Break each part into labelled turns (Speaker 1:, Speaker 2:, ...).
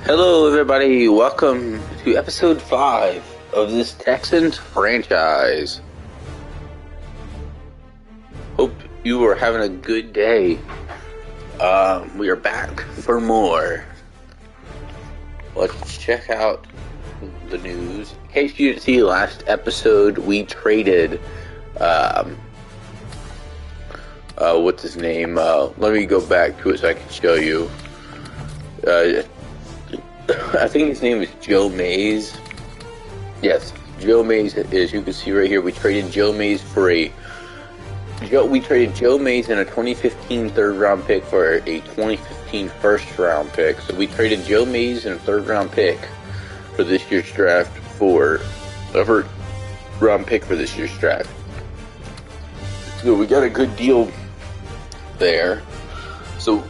Speaker 1: Hello, everybody. Welcome to episode 5 of this Texans franchise. Hope you are having a good day. We are back for more. Let's check out the news. In case you didn't see last episode, we traded, what's his name? Let me go back to it so I can show you. I think his name is Joe Mays. Yes, Joe Mays, as you can see right here. We traded Joe Mays for we traded Joe Mays in a 2015 third-round pick for a 2015 first-round pick. So we traded Joe Mays in a third-round pick for this year's draft for a first-round pick for this year's draft. So we got a good deal there. So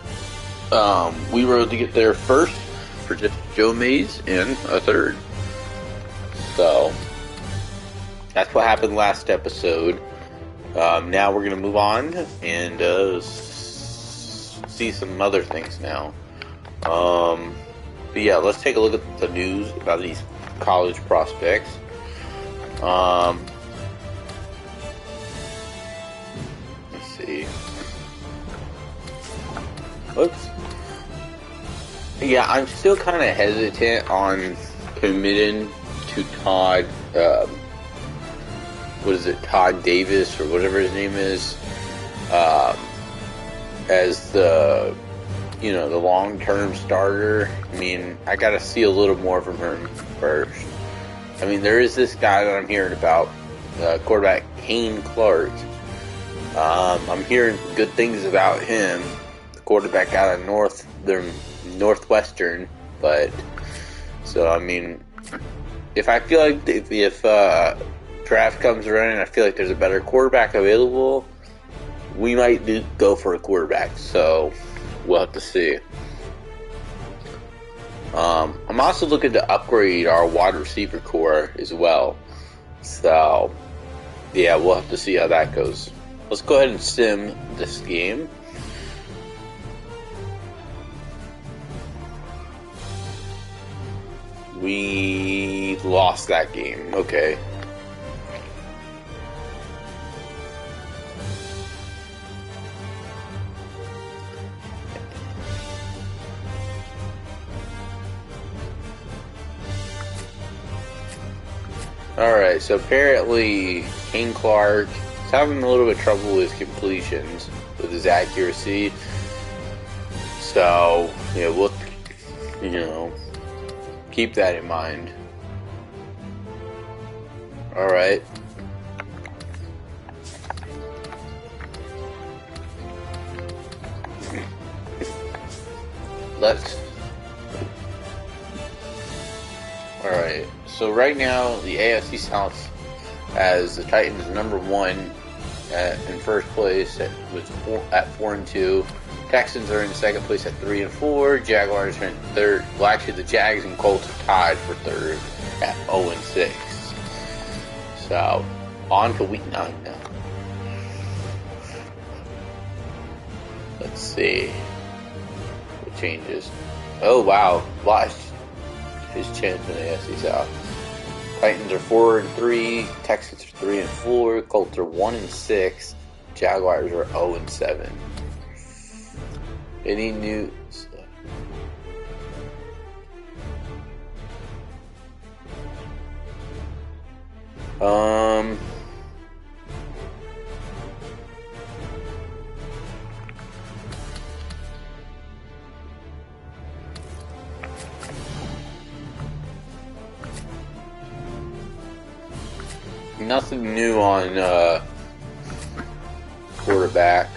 Speaker 1: we were able to get there first for just Joe Mays in a third. So that's what happened last episode. Now we're going to move on and see some other things now. But yeah, let's take a look at the news about these college prospects. Let's see. Oops. Yeah, I'm still kind of hesitant on committing to Todd, Todd Davis or whatever his name is, as the long-term starter. I mean, I got to see a little more from him first. I mean, there is this guy that I'm hearing about, quarterback Kane Clark. I'm hearing good things about him, the quarterback out of Northwestern, but so I mean, if I feel like if draft comes around and I feel like there's a better quarterback available, we might go for a quarterback. So we'll have to see. I'm also looking to upgrade our wide receiver core as well. So yeah, we'll have to see how that goes. Let's go ahead and sim this game. We lost that game. Okay. Alright, so apparently Kane Clark is having a little bit of trouble with completions, with his accuracy. So, yeah, we'll, keep that in mind. Alright. Alright, so right now the AFC South has the Titans number 1 in first place at 4-2. Texans are in second place at 3-4. Jaguars are in third. Well, actually, the Jags and Colts are tied for third at 0-6. So, on to week 9 now. Let's see what changes. Oh wow, lost his chance in the AFC South. Titans are 4-3. Texans are 3-4. Colts are 1-6. Jaguars are 0-7. Any news? Nothing new on quarterback.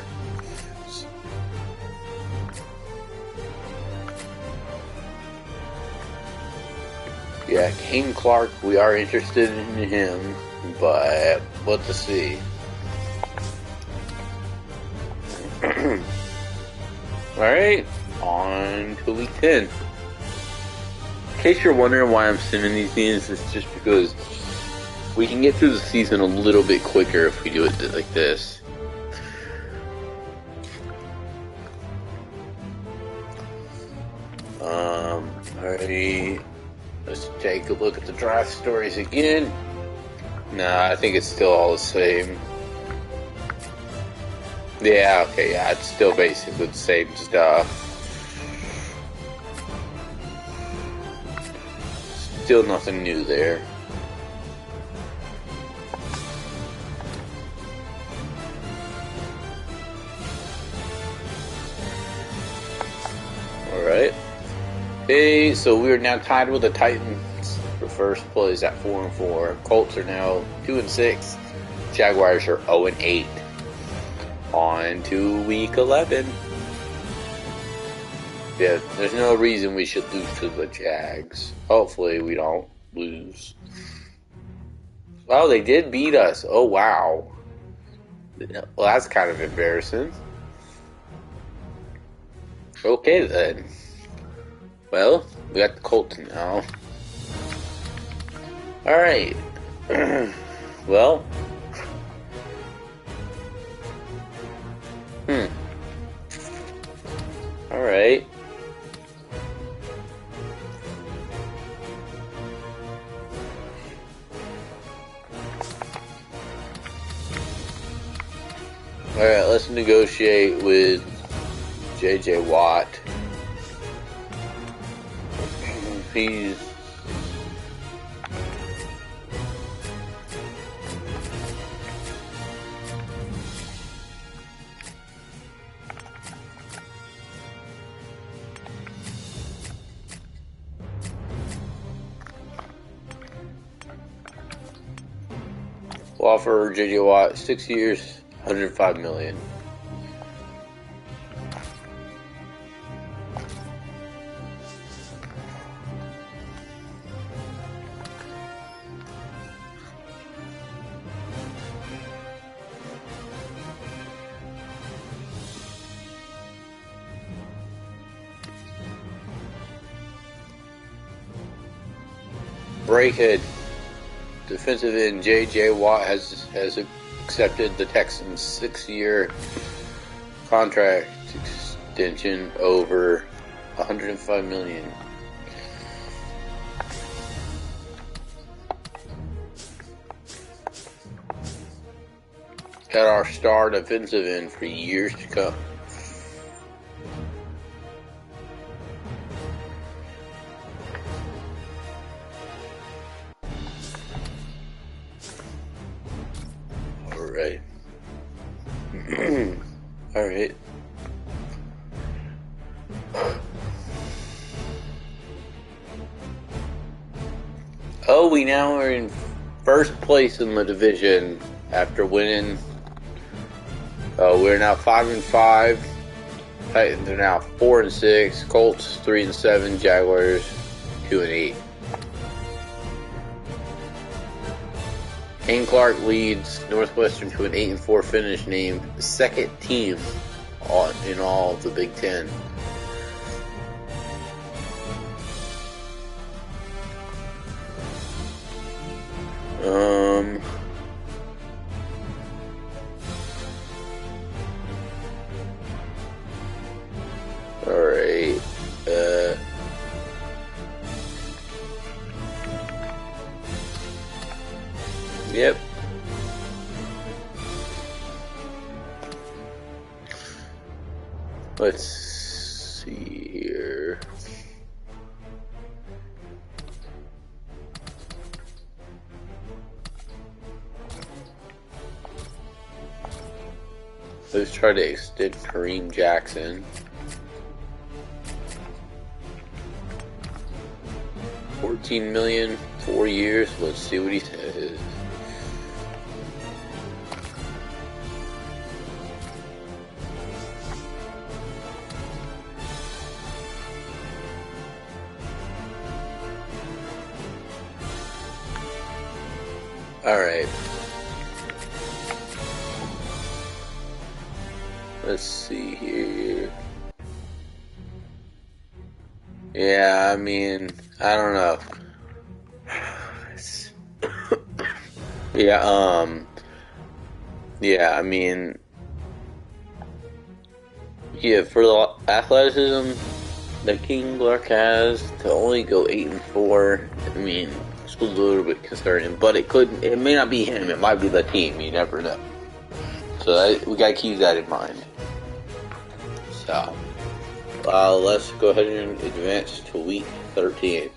Speaker 1: Yeah, Kane Clark, we are interested in him, but what to see. Alright, on to week 10. In case you're wondering why I'm sending these games, it's just because we can get through the season a little bit quicker if we do it like this. Alright, let's take a look at the draft stories again. Nah, I think it's still all the same. Yeah, okay, yeah, it's still basically the same stuff. Still nothing new there. Alright. Hey, so we are now tied with the Titans for first place at 4-4. Colts are now 2-6. Jaguars are 0-8. On to week 11. Yeah, there's no reason we should lose to the Jags. Hopefully we don't lose. Oh, they did beat us. Oh, wow. Well, that's kind of embarrassing. Okay, then. Well, we got the Colts now. Alright. Well. Alright. Alright, let's negotiate with J.J. Watt. He's... We'll offer J.J. Watt 6 years, $105 million. Breakhead. Defensive end J.J. Watt has accepted the Texans' 6-year contract extension over $105 million. Got our star defensive end for years to come. Alright. Alright. Oh, we now are in first place in the division after winning. We're now 5-5. Titans are now 4-6. Colts 3-7. Jaguars 2-8. Kane Clark leads Northwestern to an 8-4 finish, named second team in all of the Big Ten. Alright. Yep. Let's see here. Let's try to extend Kareem Jackson. $14 million, 4 years. Let's see what he says. Alright. Let's see here. Yeah, I mean, I don't know. Yeah, I mean, yeah, for the athleticism, the King Clark has to only go 8-4. I mean, it's a little bit concerning, but it may not be him. It might be the team. You never know. So we gotta keep that in mind. So, let's go ahead and advance to week 13.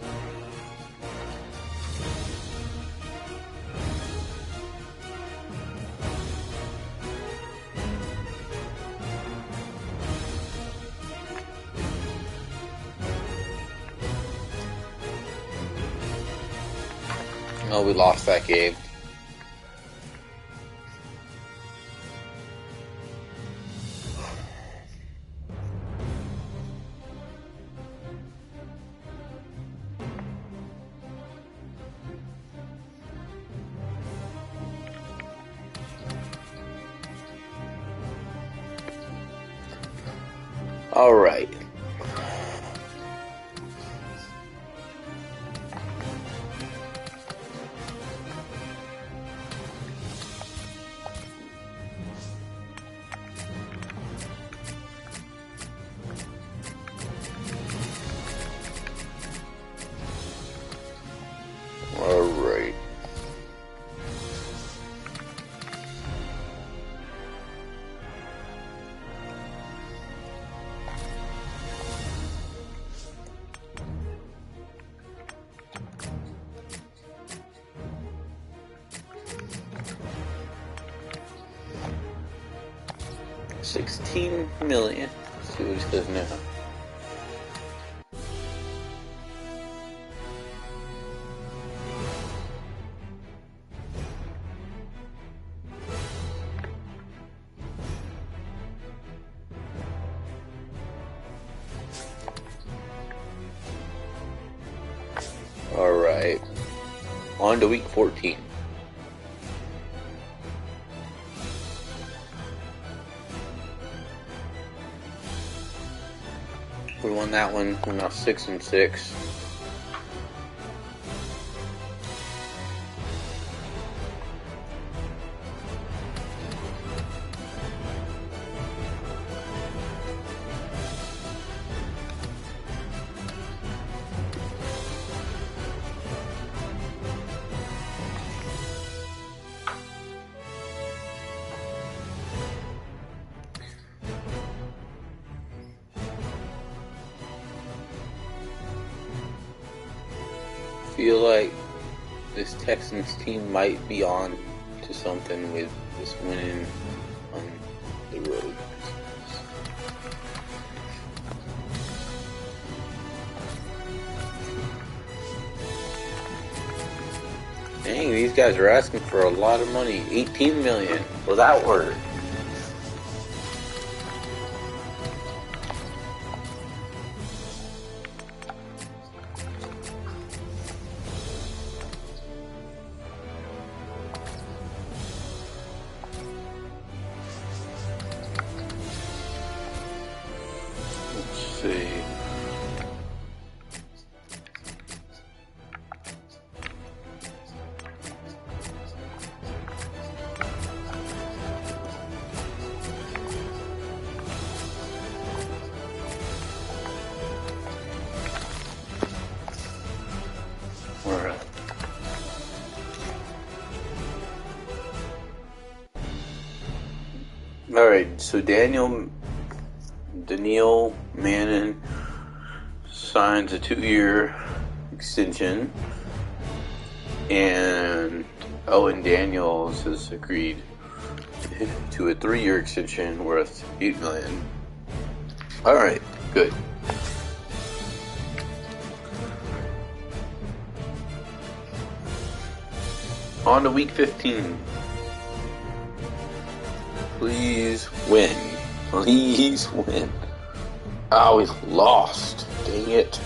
Speaker 1: Oh, we lost that game. All right. All right. $16 million. Let's see what he says now. All right. On to week 14. We won that one. We're now 6-6. Feel like this Texans team might be on to something with this winning on the road. Dang, these guys are asking for a lot of money. $18 million for that word. See. All right, so Daniel Madden signs a 2-year extension, and Owen Daniels has agreed to a 3-year extension worth $8 million. All right, good. On to week 15. Please win. Please win. Oh, we lost. Dang it.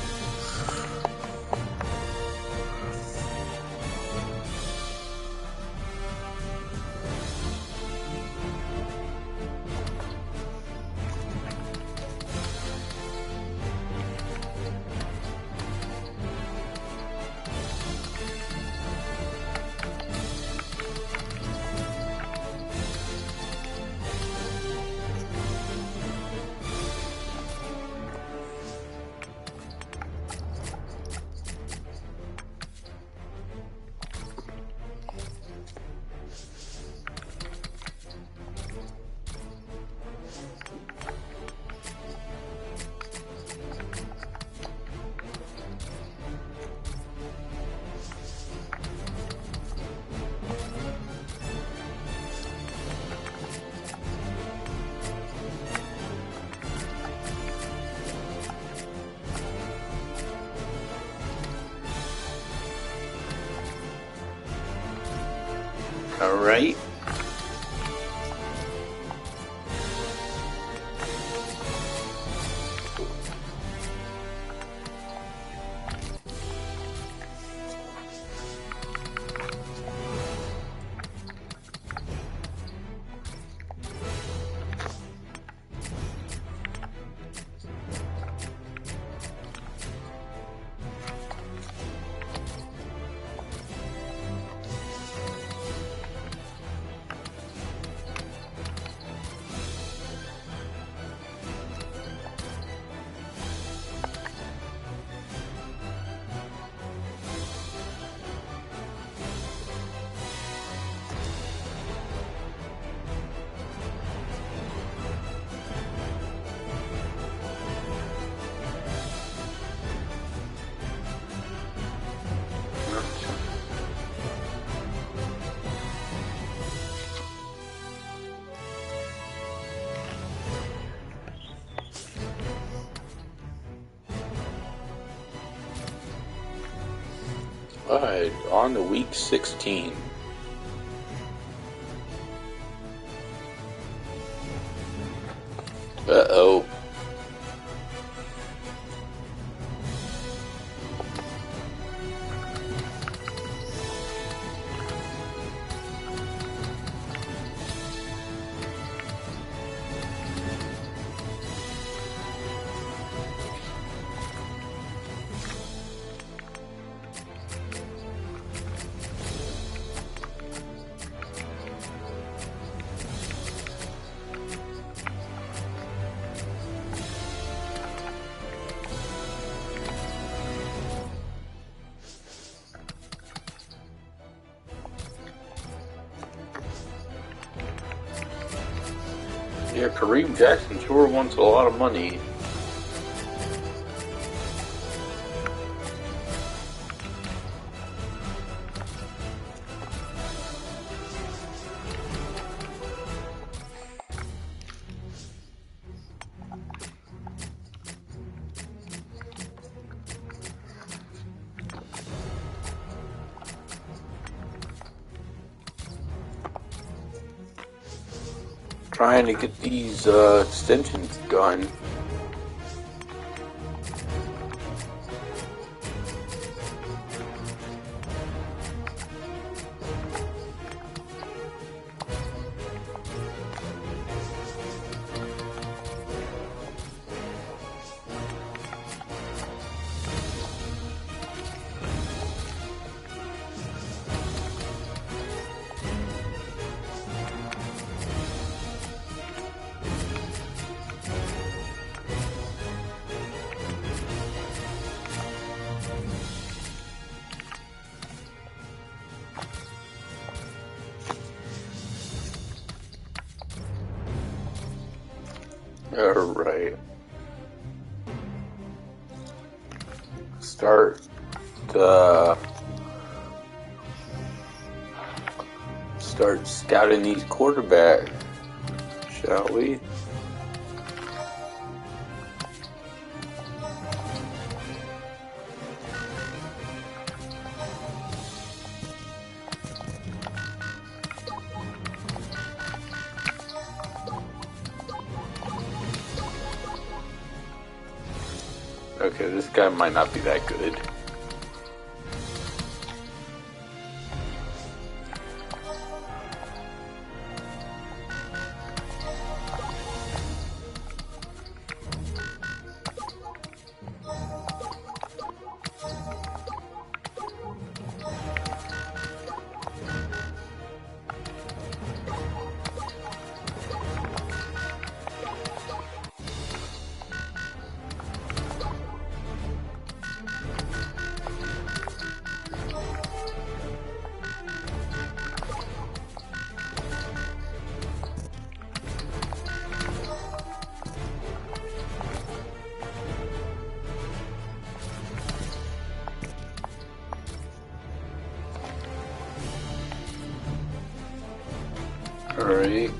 Speaker 1: All right. Alright, on to week 16. Uh-oh. Yeah, Kareem Jackson sure wants a lot of money. Trying to get these extensions done. Alright. Start scouting these quarterbacks, shall we? Okay, this guy might not be that good. Alright.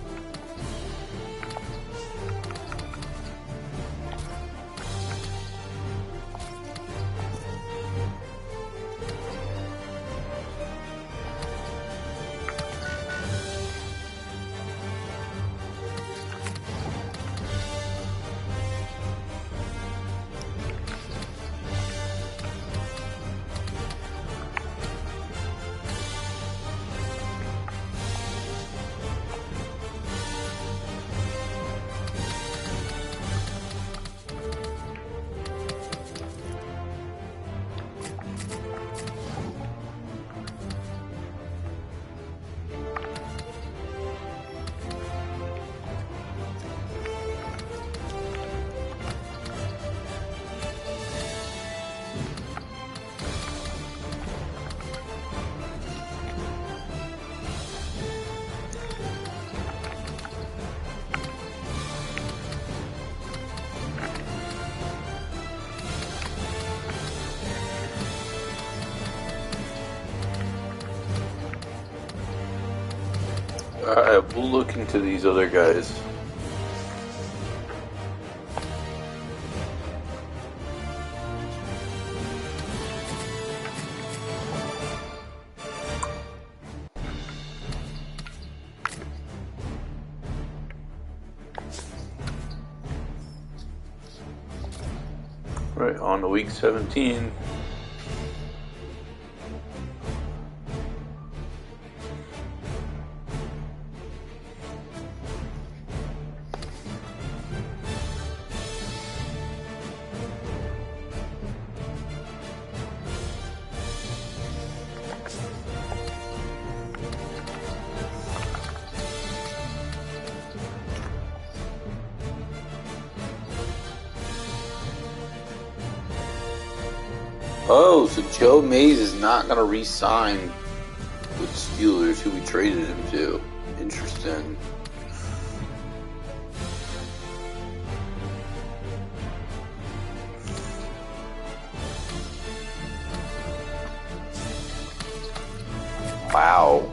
Speaker 1: Alright, we'll look into these other guys. Right, on to week 17. Oh, so Joe Mays is not going to re-sign with Steelers, who we traded him to. Interesting. Wow.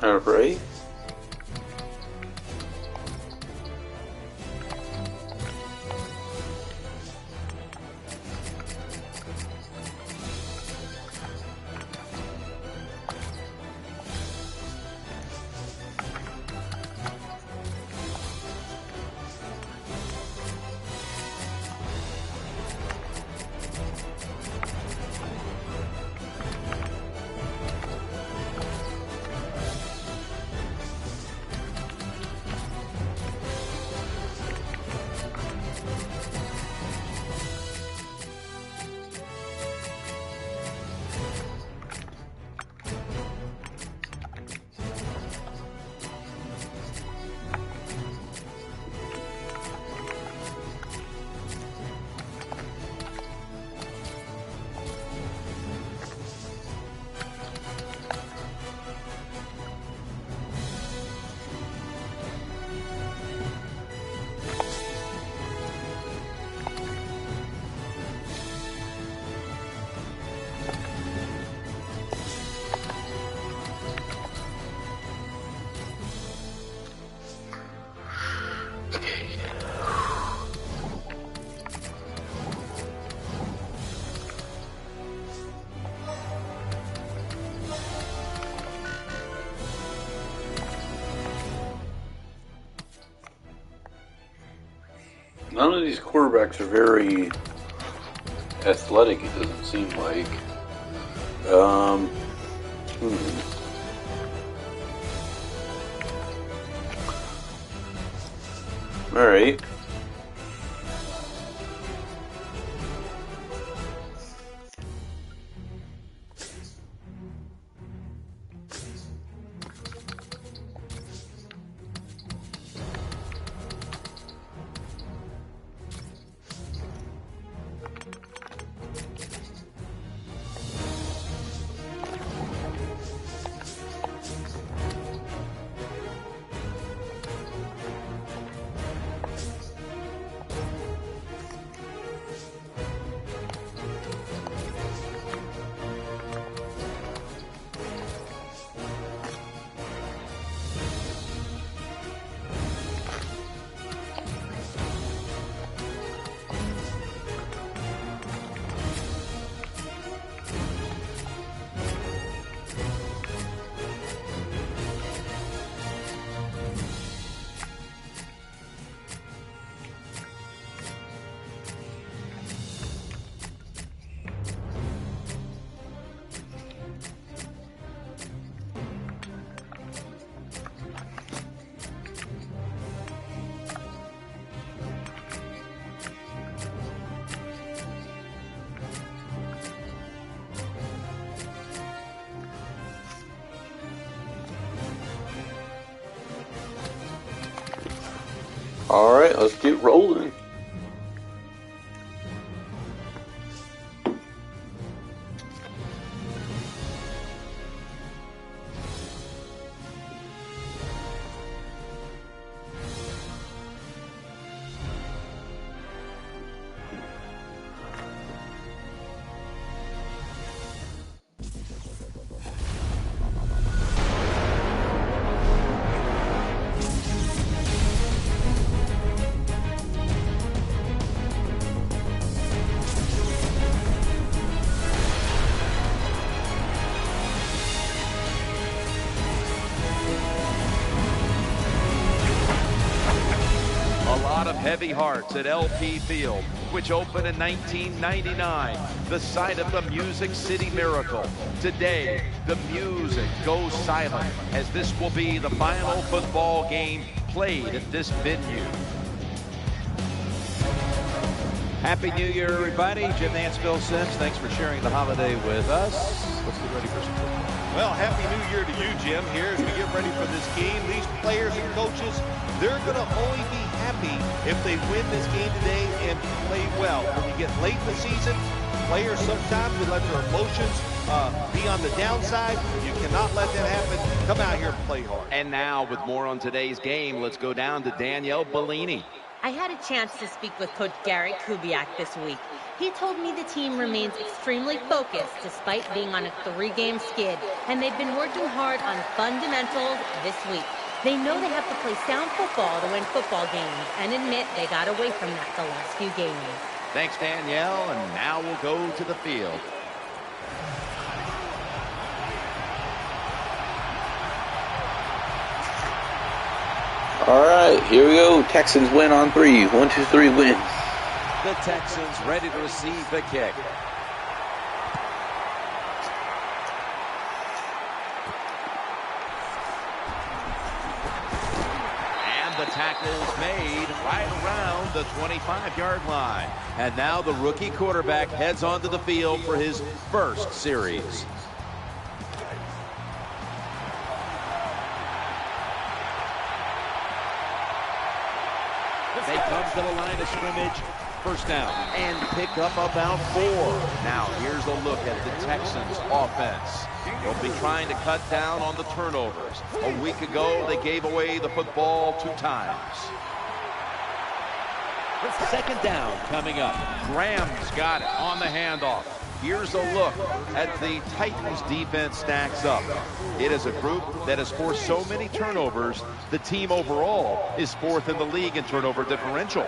Speaker 1: Alright. None of these quarterbacks are very athletic, it doesn't seem like. Alright. All right, let's get rolling.
Speaker 2: Heavy hearts at LP Field, which opened in 1999, the site of the Music City Miracle. Today, the music goes silent as this will be the final football game played at this venue.
Speaker 3: Happy New Year, everybody. Jim Nance, Bill Sims, thanks for sharing the holiday with us. Let's get ready for some football.
Speaker 4: Well, Happy New Year to you, Jim. Here as we get ready for this game, these players and coaches, they're going to only be happy if they win this game today and play well. When you get late in the season, players sometimes we let their emotions be on the downside. You cannot let that happen. Come out here and play hard.
Speaker 2: And now, with more on today's game, let's go down to Danielle Bellini.
Speaker 5: I had a chance to speak with Coach Gary Kubiak this week. He told me the team remains extremely focused despite being on a 3-game skid, and they've been working hard on fundamentals this week. They know they have to play sound football to win football games, and admit they got away from that the last few games.
Speaker 2: Thanks, Danielle, and now we'll go to the field.
Speaker 1: All right, here we go. Texans win on 3. 1, 2, 3 wins.
Speaker 3: The Texans ready to receive the kick.
Speaker 2: And the tackle is made right around the 25-yard line.
Speaker 3: And now the rookie quarterback heads onto the field for his first series. They come to the line of scrimmage, first down,
Speaker 2: And pick up about 4. Now, here's a look at the Texans' offense. They'll be trying to cut down on the turnovers. A week ago, they gave away the football 2 times.
Speaker 3: second down coming up.
Speaker 2: Graham's got it on the handoff. Here's a look at the Titans defense stacks up. It is a group that has forced so many turnovers. The team overall is 4th in the league in turnover differential.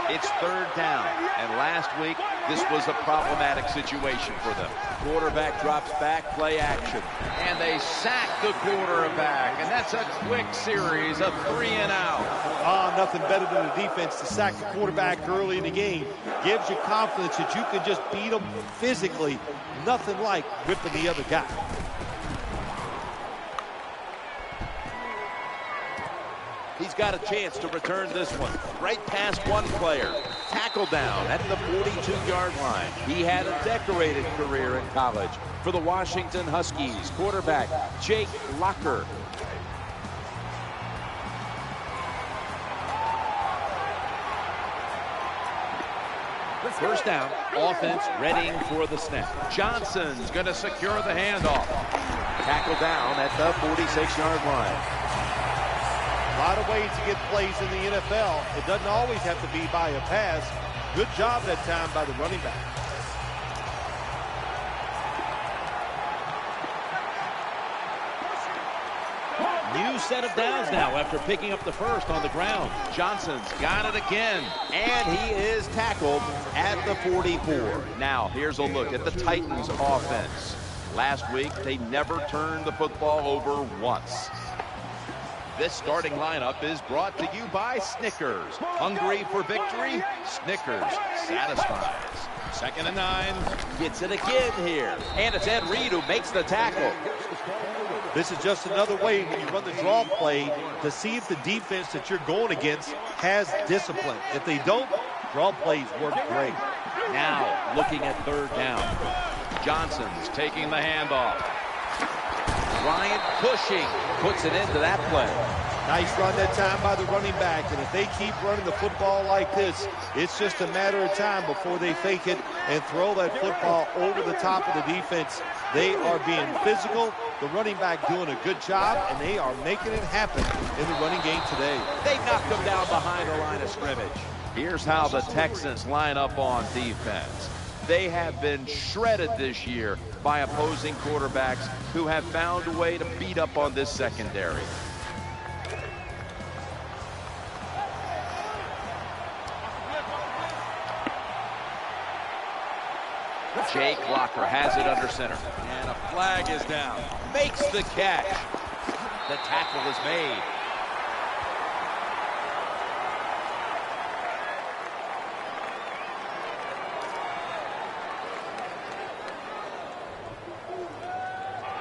Speaker 2: It's 3rd down, and last week this was a problematic situation for them.
Speaker 3: Quarterback drops back, play action.
Speaker 2: And they sack the quarterback, and that's a quick series of 3 and out.
Speaker 4: Nothing better than a defense to sack the quarterback early in the game. Gives you confidence that you can just beat them physically. Nothing like whipping the other guy.
Speaker 3: He's got a chance to return this one. Right past one player. Tackle down at the 42-yard line. He had a decorated career in college for the Washington Huskies. Quarterback Jake Locker. First down, offense readying for the snap.
Speaker 2: Johnson's going to secure the handoff.
Speaker 3: Tackle down at the 46-yard line.
Speaker 4: A lot of ways to get plays in the NFL. It doesn't always have to be by a pass. Good job that time by the running back.
Speaker 3: New set of downs now after picking up the first on the ground.
Speaker 2: Johnson's got it again,
Speaker 3: And he is tackled at the 44.
Speaker 2: Now, here's a look at the Titans' offense. Last week, they never turned the football over once. This starting lineup is brought to you by Snickers. Hungry for victory? Snickers satisfies. 2nd and 9.
Speaker 3: Gets it again here. And it's Ed Reed who makes the tackle.
Speaker 4: This is just another way when you run the draw play to see if the defense that you're going against has discipline. If they don't, draw plays work great.
Speaker 3: Now looking at 3rd down.
Speaker 2: Johnson's taking the handoff.
Speaker 3: Bryant pushing. Puts it into that play.
Speaker 4: Nice run that time by the running back, and if they keep running the football like this, it's just a matter of time before they fake it and throw that football over the top of the defense. They are being physical, the running back doing a good job, and they are making it happen in the running game today.
Speaker 3: They knocked him down behind the line of scrimmage. Here's how the Texans line up on defense. They have been shredded this year by opposing quarterbacks who have found a way to beat up on this secondary. Jake Locker has it under center. And a flag is down. Makes the catch. The tackle is made.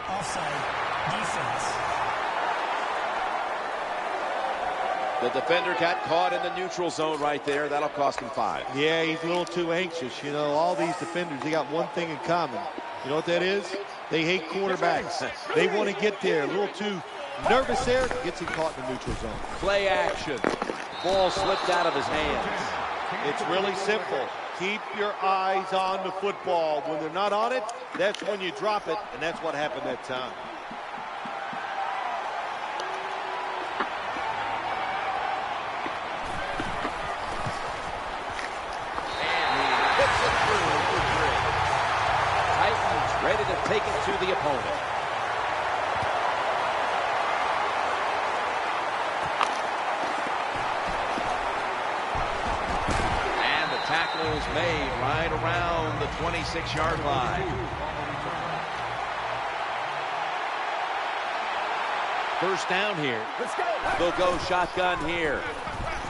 Speaker 6: Offside. Defense.
Speaker 3: The defender got caught in the neutral zone right there. That'll cost him 5.
Speaker 4: Yeah, he's a little too anxious. You know, all these defenders, they got one thing in common. You know what that is? They hate quarterbacks. They want to get there. A little too nervous there. Gets him caught in the neutral zone.
Speaker 3: Play action. Ball slipped out of his hands.
Speaker 4: It's really simple. Keep your eyes on the football. When they're not on it, that's when you drop it, and that's what happened that time.
Speaker 3: Ready to take it to the opponent. And the tackle is made right around the 26-yard line. First down here. They'll go shotgun here.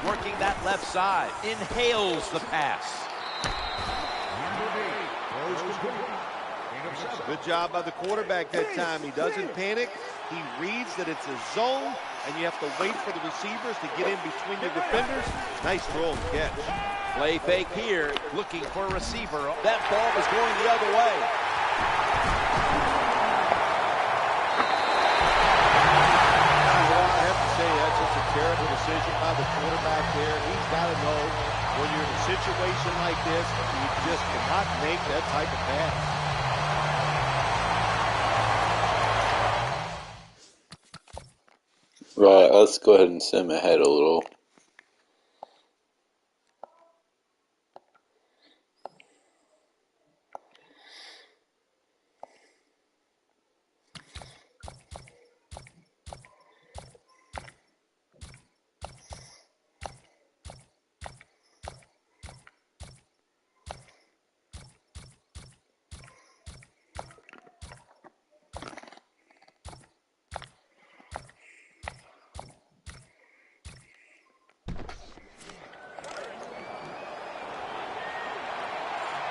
Speaker 3: Working that left side. Inhales the pass.
Speaker 4: Good job by the quarterback that time. He doesn't panic. He reads that it's a zone, and you have to wait for the receivers to get in between the defenders. Nice throw and catch.
Speaker 3: Play fake here, looking for a receiver. That ball is going the other way.
Speaker 4: Well, I have to say that's just a terrible decision by the quarterback there. He's got to know when you're in a situation like this, you just cannot make that type of pass.
Speaker 1: Right, let's go ahead and send him ahead a little.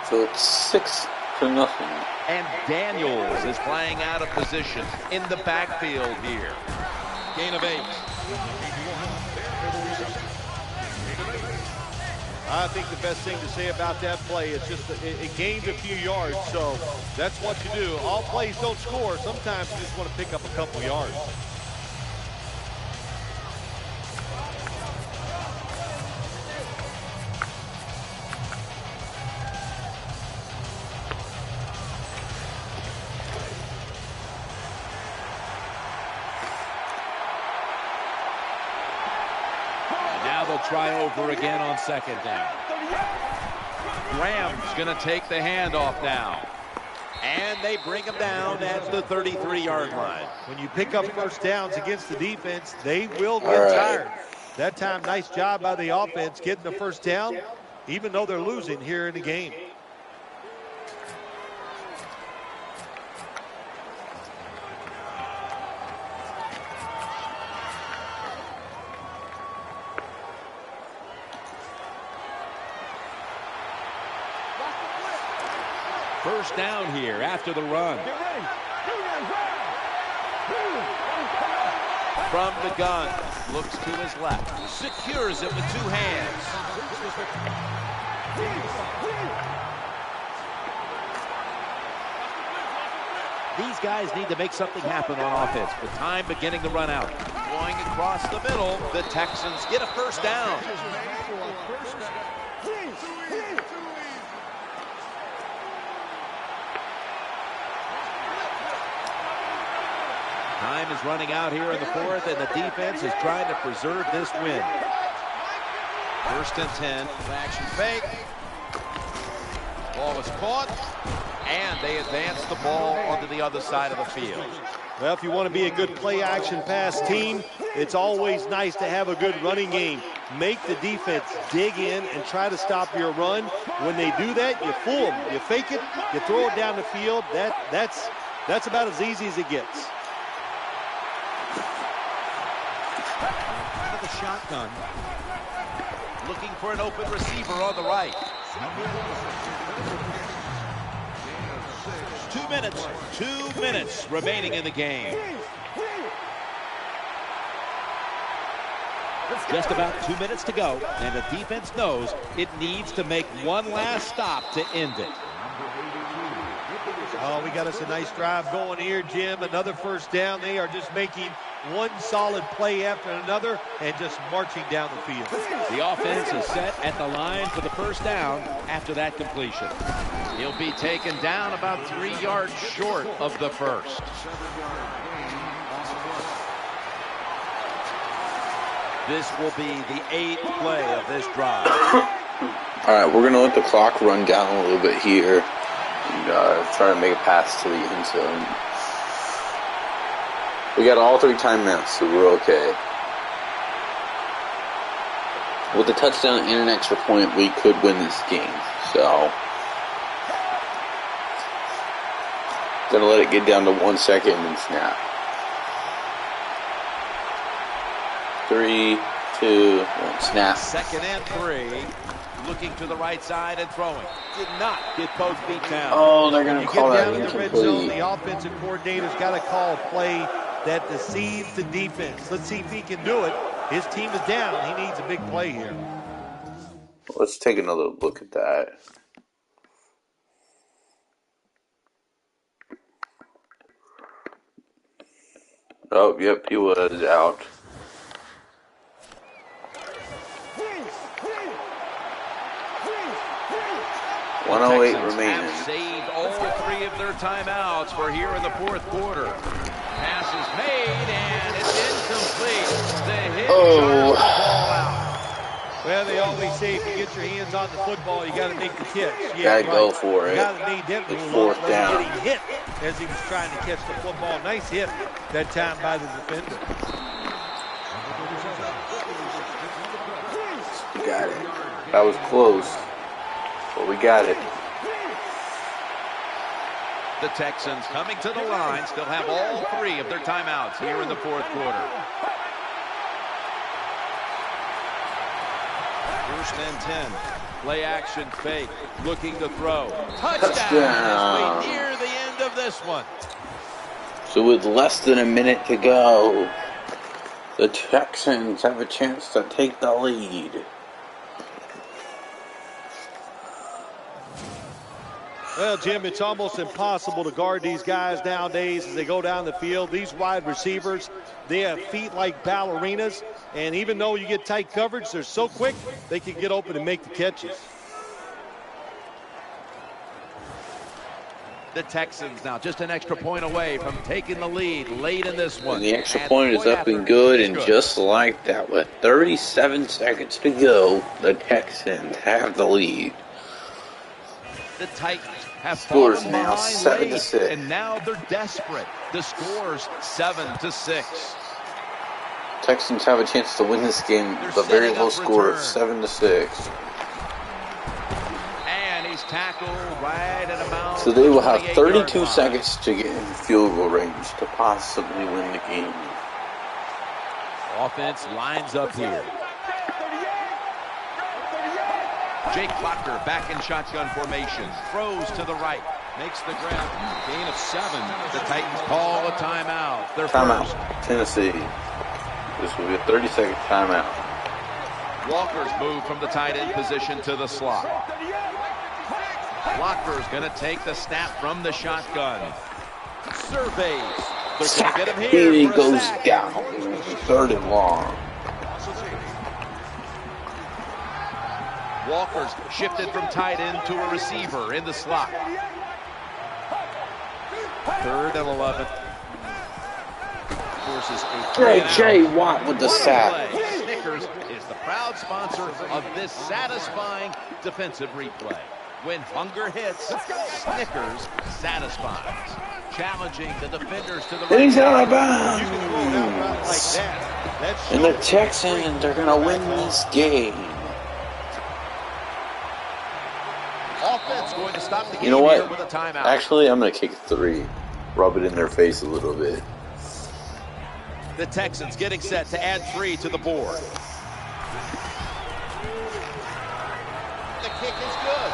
Speaker 1: So it's 6-0.
Speaker 3: And Daniels is playing out of position in the backfield here. Gain of 8.
Speaker 4: I think the best thing to say about that play is just it gained a few yards, so that's what you do. All plays don't score. Sometimes you just want to pick up a couple yards.
Speaker 3: Try over again on second down. Graham's going to take the handoff now. And they bring him down at the 33-yard line.
Speaker 4: When you pick up first downs against the defense, they will get tired. That time, nice job by the offense getting the first down, even though they're losing here in the game.
Speaker 3: First down here after the run. From the gun, looks to his left, secures it with 2 hands.
Speaker 2: These guys need to make something happen on offense with time beginning to run out. Going across the middle, the Texans get a first down. Time is running out here in the fourth, and the defense is trying to preserve this win. 1st and 10. Action fake. Ball is caught, and they advance the ball onto the other side of the field.
Speaker 4: Well, if you want to be a good play-action pass team, it's always nice to have a good running game. Make the defense dig in and try to stop your run. When they do that, you fool them. You fake it, you throw it down the field. That's about as easy as it gets.
Speaker 2: Out of the shotgun. Looking for an open receiver on the right. 2 minutes remaining in the game. Just about 2 minutes to go, and the defense knows it needs to make one last stop to end it.
Speaker 4: Oh, we got us a nice drive going here, Jim. Another first down. They are just making one solid play after another and just marching down the field.
Speaker 2: The offense is set at the line for the first down after that completion. He'll be taken down about 3 yards short of the first. This will be the 8th play of this drive.
Speaker 1: All right, we're going to let the clock run down a little bit here and try to make a pass to the end zone. We got all 3 timeouts, so we're okay. With the touchdown and an extra point, we could win this game. So, gonna let it get down to 1 second and snap. 3, 2, 1, snap.
Speaker 2: 2nd and 3. Looking to the right side and throwing. Did not get both feet down.
Speaker 1: Oh, they're gonna call that
Speaker 4: incomplete. Get down in the red zone.
Speaker 1: incomplete.
Speaker 4: The offensive coordinator's got to call a play that deceives the defense. Let's see if he can do it. His team is down. He needs a big play here.
Speaker 1: Let's take another look at that. Oh, yep, he was out.
Speaker 2: The
Speaker 1: 108
Speaker 2: Texans
Speaker 1: remaining.
Speaker 2: have saved all 3 of their timeouts for here in the 4th quarter. Pass is made, and it's incomplete. The hit
Speaker 1: Oh.
Speaker 2: charges the ball out.
Speaker 4: Well, they always say if you get your hands on the football, you got to make the catch.
Speaker 1: Gotta go for it.
Speaker 4: Got to make that
Speaker 1: It's
Speaker 4: move.
Speaker 1: 4th down.
Speaker 4: Getting hit as he was trying to catch the football. Nice hit that time by the defender.
Speaker 1: We got it. That was close, but we got it.
Speaker 2: The Texans coming to the line still have all 3 of their timeouts here in the 4th quarter. 1st and 10. Play action fake. Looking to throw. Touchdown as we near the end of this one.
Speaker 1: So with less than a minute to go, the Texans have a chance to take the lead.
Speaker 4: Well, Jim, it's almost impossible to guard these guys nowadays as they go down the field. These wide receivers, they have feet like ballerinas, and even though you get tight coverage, they're so quick, they can get open and make the catches.
Speaker 2: The Texans now just an extra point away from taking the lead late in this one.
Speaker 1: And the extra point is up and good, and just like that, with 37 seconds to go, the Texans have the lead.
Speaker 2: The Titans have
Speaker 1: Scores
Speaker 2: fallen
Speaker 1: now
Speaker 2: behind
Speaker 1: 7-6.
Speaker 2: late, and now they're desperate. The score's 7-6.
Speaker 1: Texans have a chance to win this game with a very low score of 7-6.
Speaker 2: And he's tackled right at about.
Speaker 1: So they will have 32
Speaker 2: 28-yard line.
Speaker 1: seconds to get in field goal range to possibly win the game.
Speaker 2: Offense lines up here. Jake Clocker back in shotgun formation. Throws to the right. Makes the grab. Gain of 7. The Titans call a timeout. Their
Speaker 1: Timeout,
Speaker 2: first.
Speaker 1: Tennessee. This will be a 30-second timeout.
Speaker 2: Walker's moved from the tight end position to the slot. Walker's going to take the snap from the shotgun.
Speaker 3: Surveys. They're going to get him
Speaker 1: Here
Speaker 3: here
Speaker 1: he
Speaker 3: for a
Speaker 1: goes
Speaker 3: sack.
Speaker 1: down. 3rd and long.
Speaker 3: Walker's shifted from tight end to a receiver in the slot. 3rd and 11. Forces a
Speaker 1: J.J. Watt with the sack.
Speaker 3: Snickers is the proud sponsor of this satisfying defensive replay. When hunger hits, Snickers satisfies. Challenging the defenders to the right.
Speaker 1: He's out of
Speaker 4: You can throw it out right like
Speaker 1: bounds.
Speaker 4: that.
Speaker 1: And the Texans are going to win this game.
Speaker 3: Offense going to stop the game
Speaker 1: You know
Speaker 3: here
Speaker 1: what?
Speaker 3: with a timeout.
Speaker 1: Actually, I'm going to kick 3. Rub it in their face a little bit.
Speaker 3: The Texans getting set to add 3 to the board. The kick is good.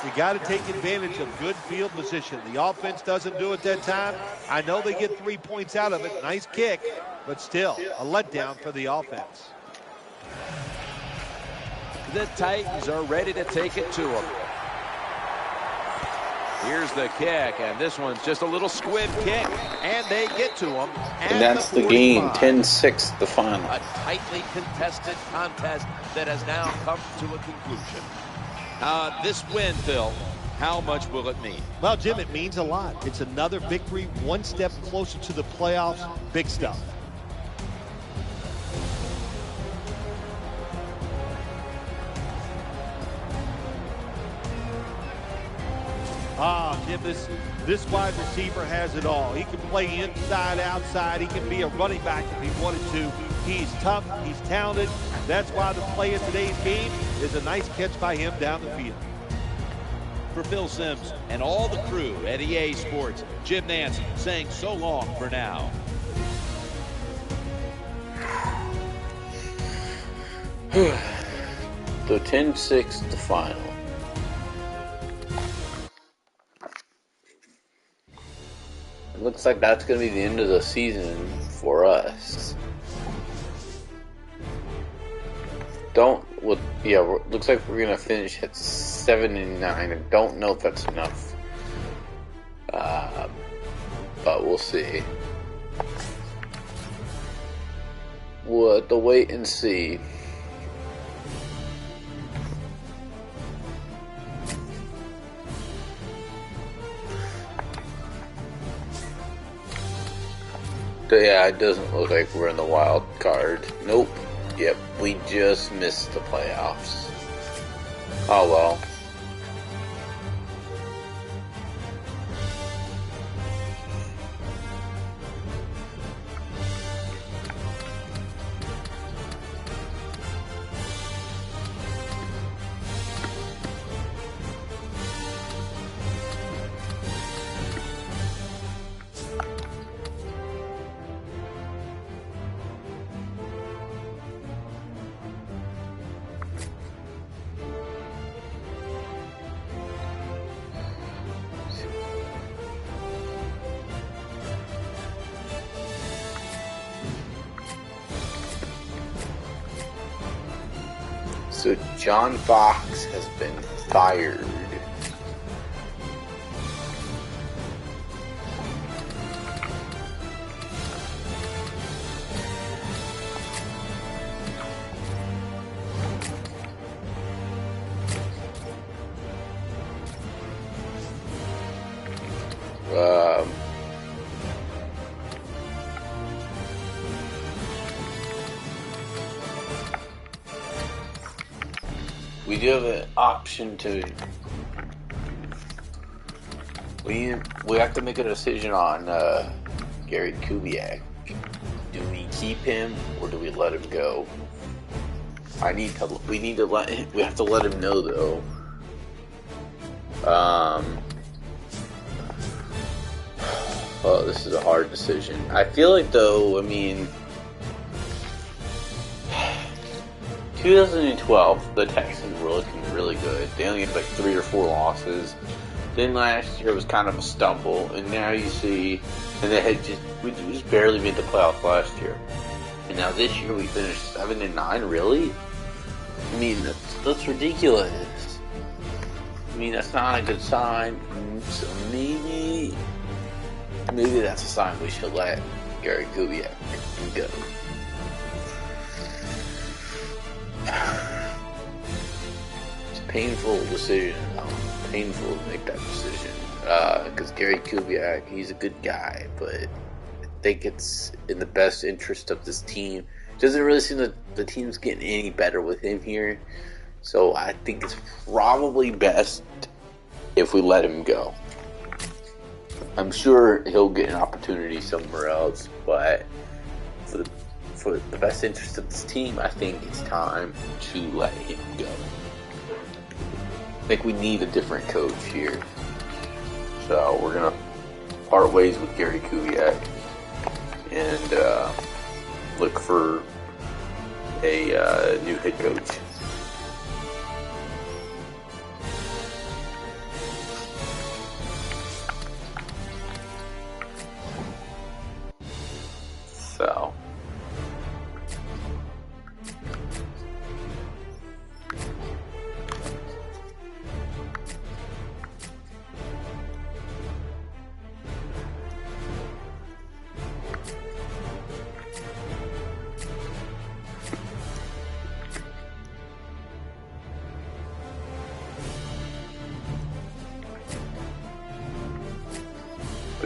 Speaker 4: You got to take advantage of good field position. The offense doesn't do it that time. I know they get 3 points out of it. Nice kick, but still a letdown for the offense.
Speaker 3: The Titans are ready to take it to them. Here's the kick, and this one's just a little squib kick, and they get to him.
Speaker 1: And that's the game. 10-6, the final.
Speaker 3: A tightly contested contest that has now come to a conclusion. This win, Phil, how much will it mean?
Speaker 4: Well, Jim, it means a lot. It's another victory, one step closer to the playoffs. Big stuff. Jim, this wide receiver has it all. He can play inside, outside. He can be a running back if he wanted to. He's tough. He's talented. That's why the play of today's game is a nice catch by him down the field.
Speaker 3: For Phil Simms and all the crew at EA Sports, Jim Nance saying so long for now.
Speaker 1: So 10-6, the final. It looks like that's going to be the end of the season for us. Looks like we're going to finish at 7-9. I don't know if that's enough. But we'll see. We'll have to wait and see. Yeah, it doesn't look like we're in the wild card. Nope. Yep, we just missed the playoffs. Oh well. So John Fox has been fired. We do have an option to. We have to make a decision on Gary Kubiak. Do we keep him or do we let him go? We have to let him know though. Oh, this is a hard decision. I feel like though, 2012, the Texans were looking really good. They only had like 3 or 4 losses. Then last year was kind of a stumble, and now you see, and we just barely made the playoffs last year. And now this year we finished 7-9. Really? I mean, that's ridiculous. I mean, that's not a good sign. So maybe that's a sign we should let Gary Kubiak go. It's a painful decision. Painful to make that decision. Because Gary Kubiak, he's a good guy, but I think it's in the best interest of this team. Doesn't really seem that the team's getting any better with him here. So I think it's probably best if we let him go. I'm sure he'll get an opportunity somewhere else, but for the best interest of this team, I think it's time to let him go. I think we need a different coach here. So we're going to part ways with Gary Kubiak and look for a new head coach. So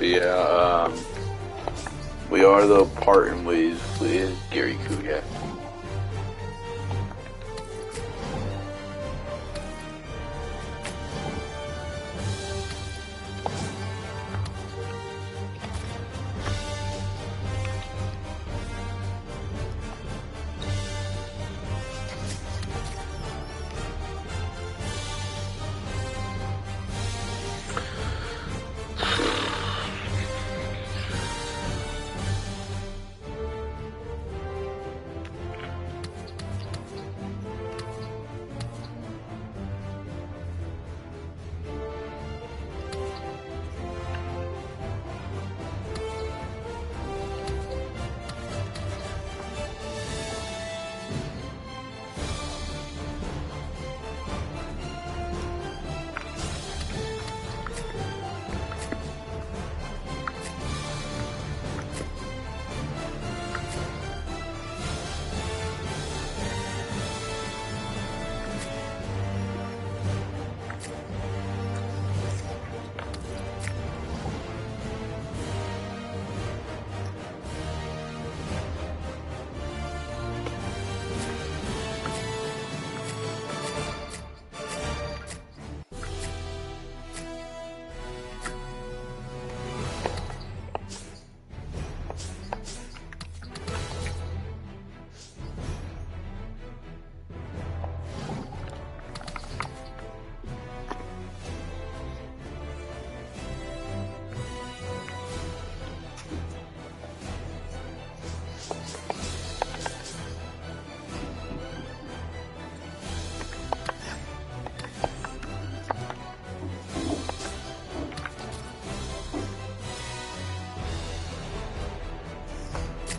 Speaker 1: yeah, we are though parting ways with Gary Kubiak.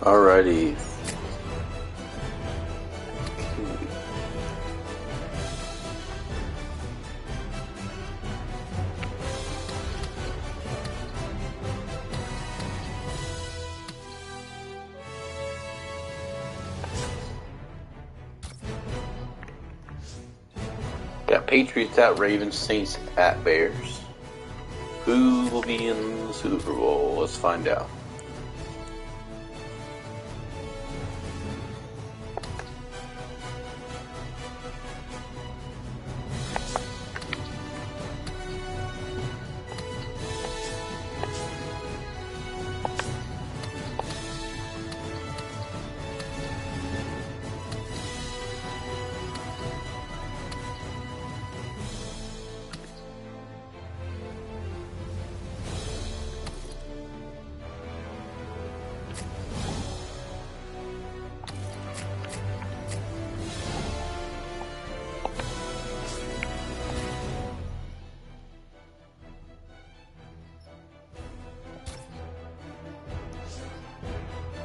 Speaker 1: Alrighty. Yeah, Patriots at Ravens, Saints at Bears. Who will be in the Super Bowl? Let's find out.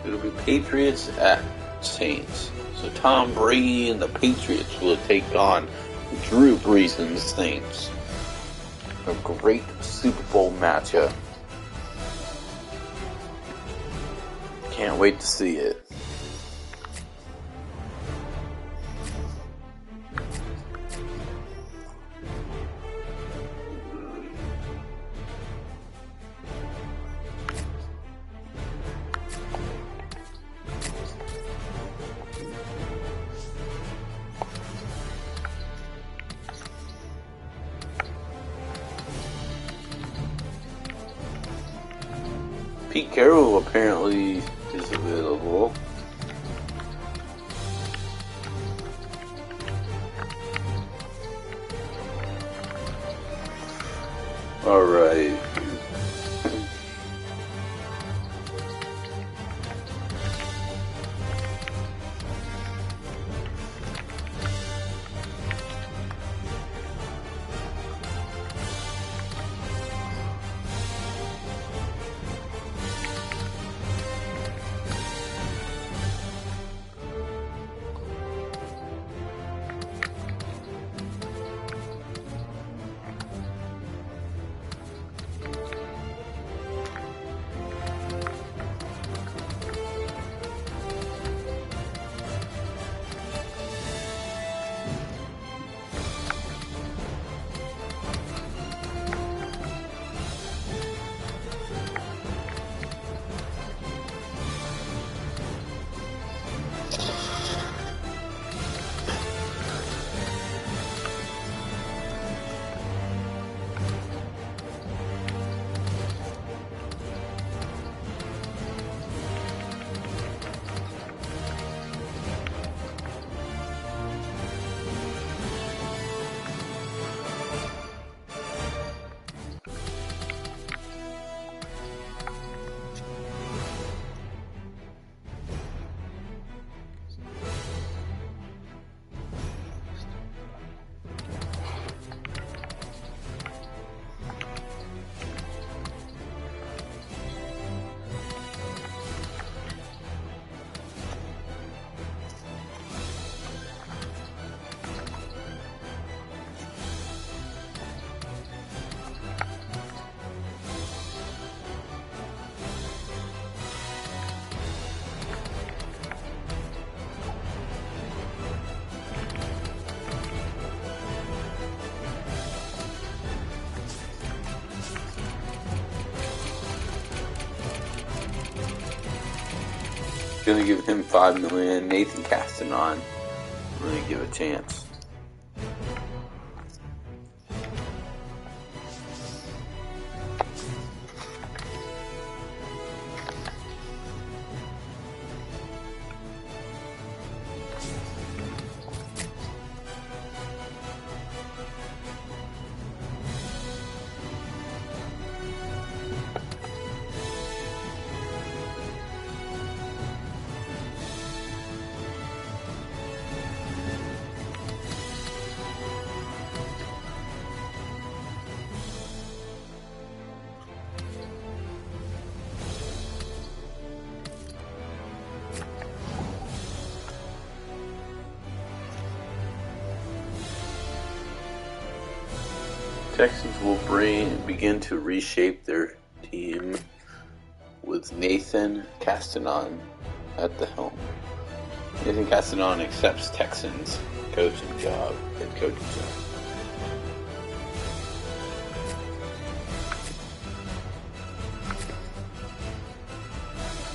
Speaker 1: It'll be Patriots at Saints. So Tom Brady and the Patriots will take on Drew Brees and the Saints. A great Super Bowl matchup. Can't wait to see it. Pete Carroll apparently is available. Alright. Gonna give him $5 million. Nathan Castanon. I'm gonna give a chance. Texans will begin to reshape their team with Nathan Castanon at the helm. Nathan Castanon accepts Texans head coaching job.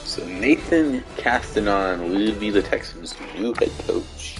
Speaker 1: So Nathan Castanon will be the Texans' new head coach.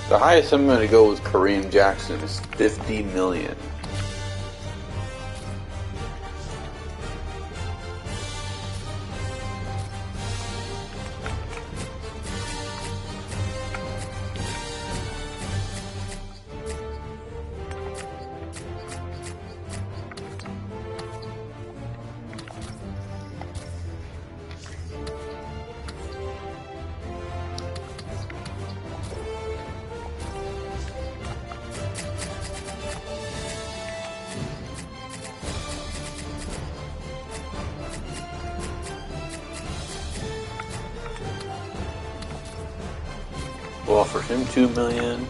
Speaker 1: The highest I'm going to go with Kareem Jackson is $50 million. We'll offer him $2 million.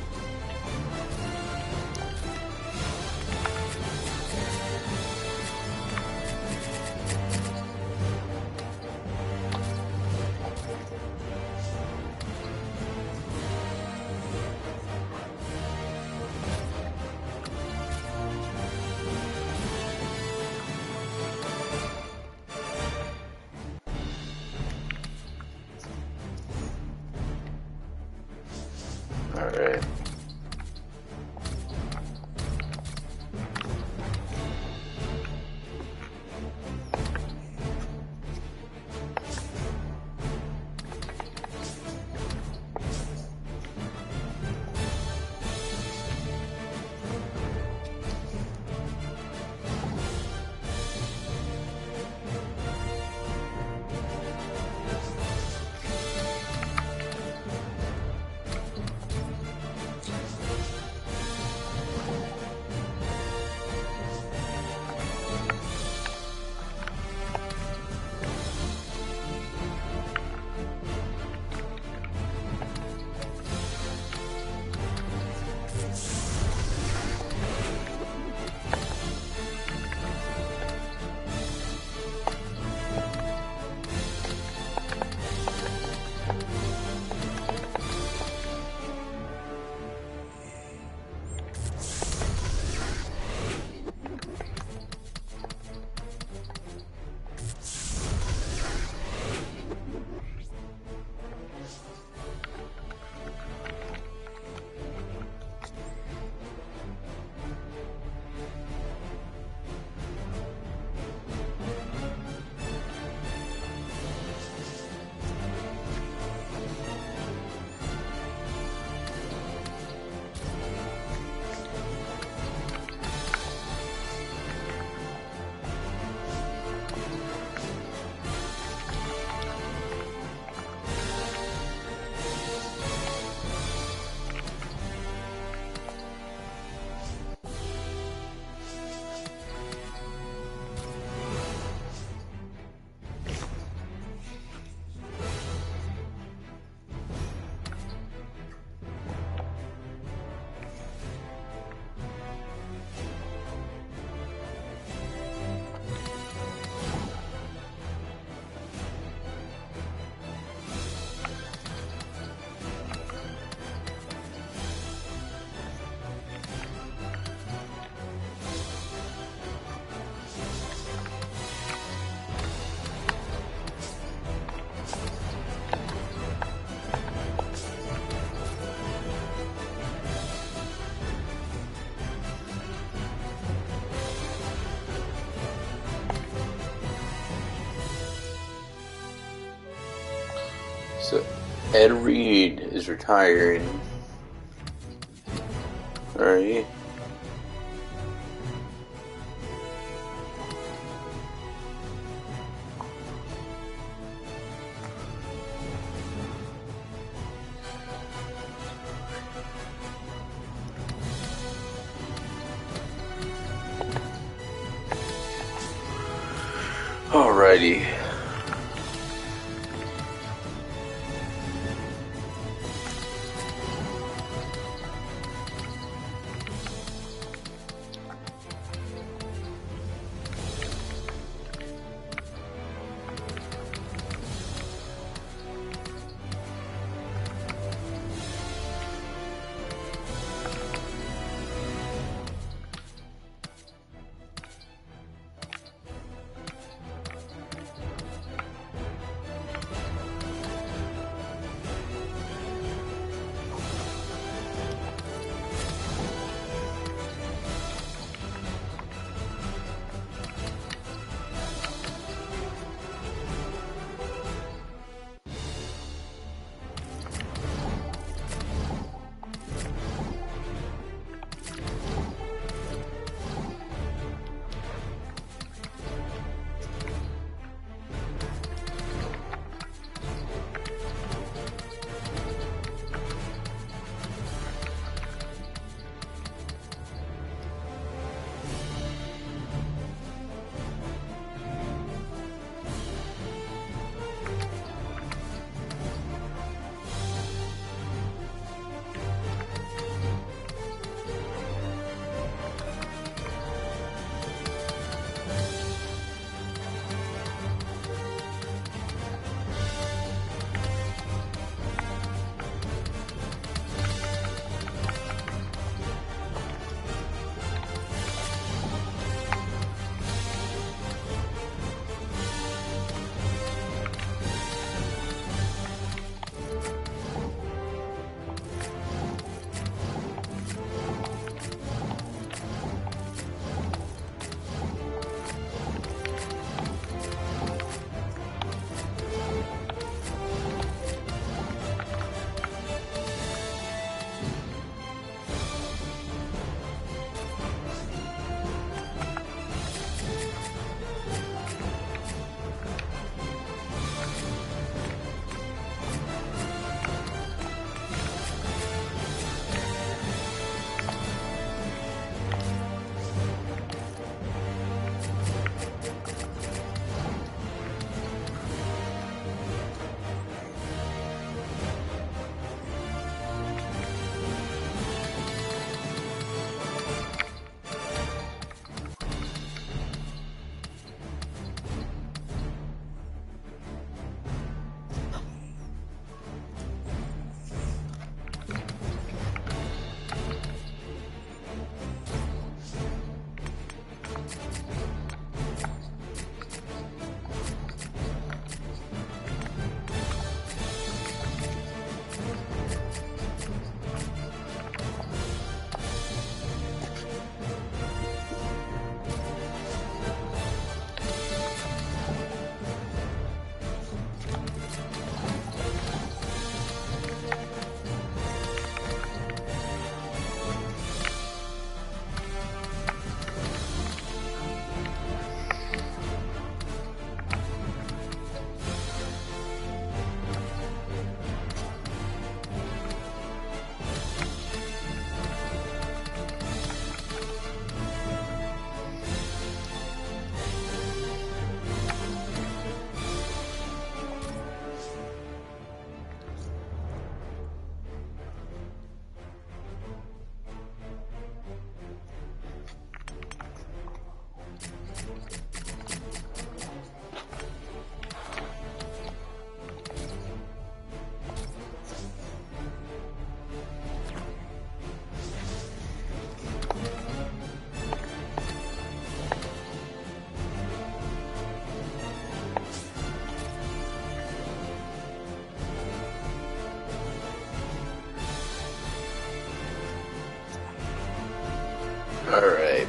Speaker 1: Alright. So, Ed Reed is retiring. Alright. Alrighty. Alright.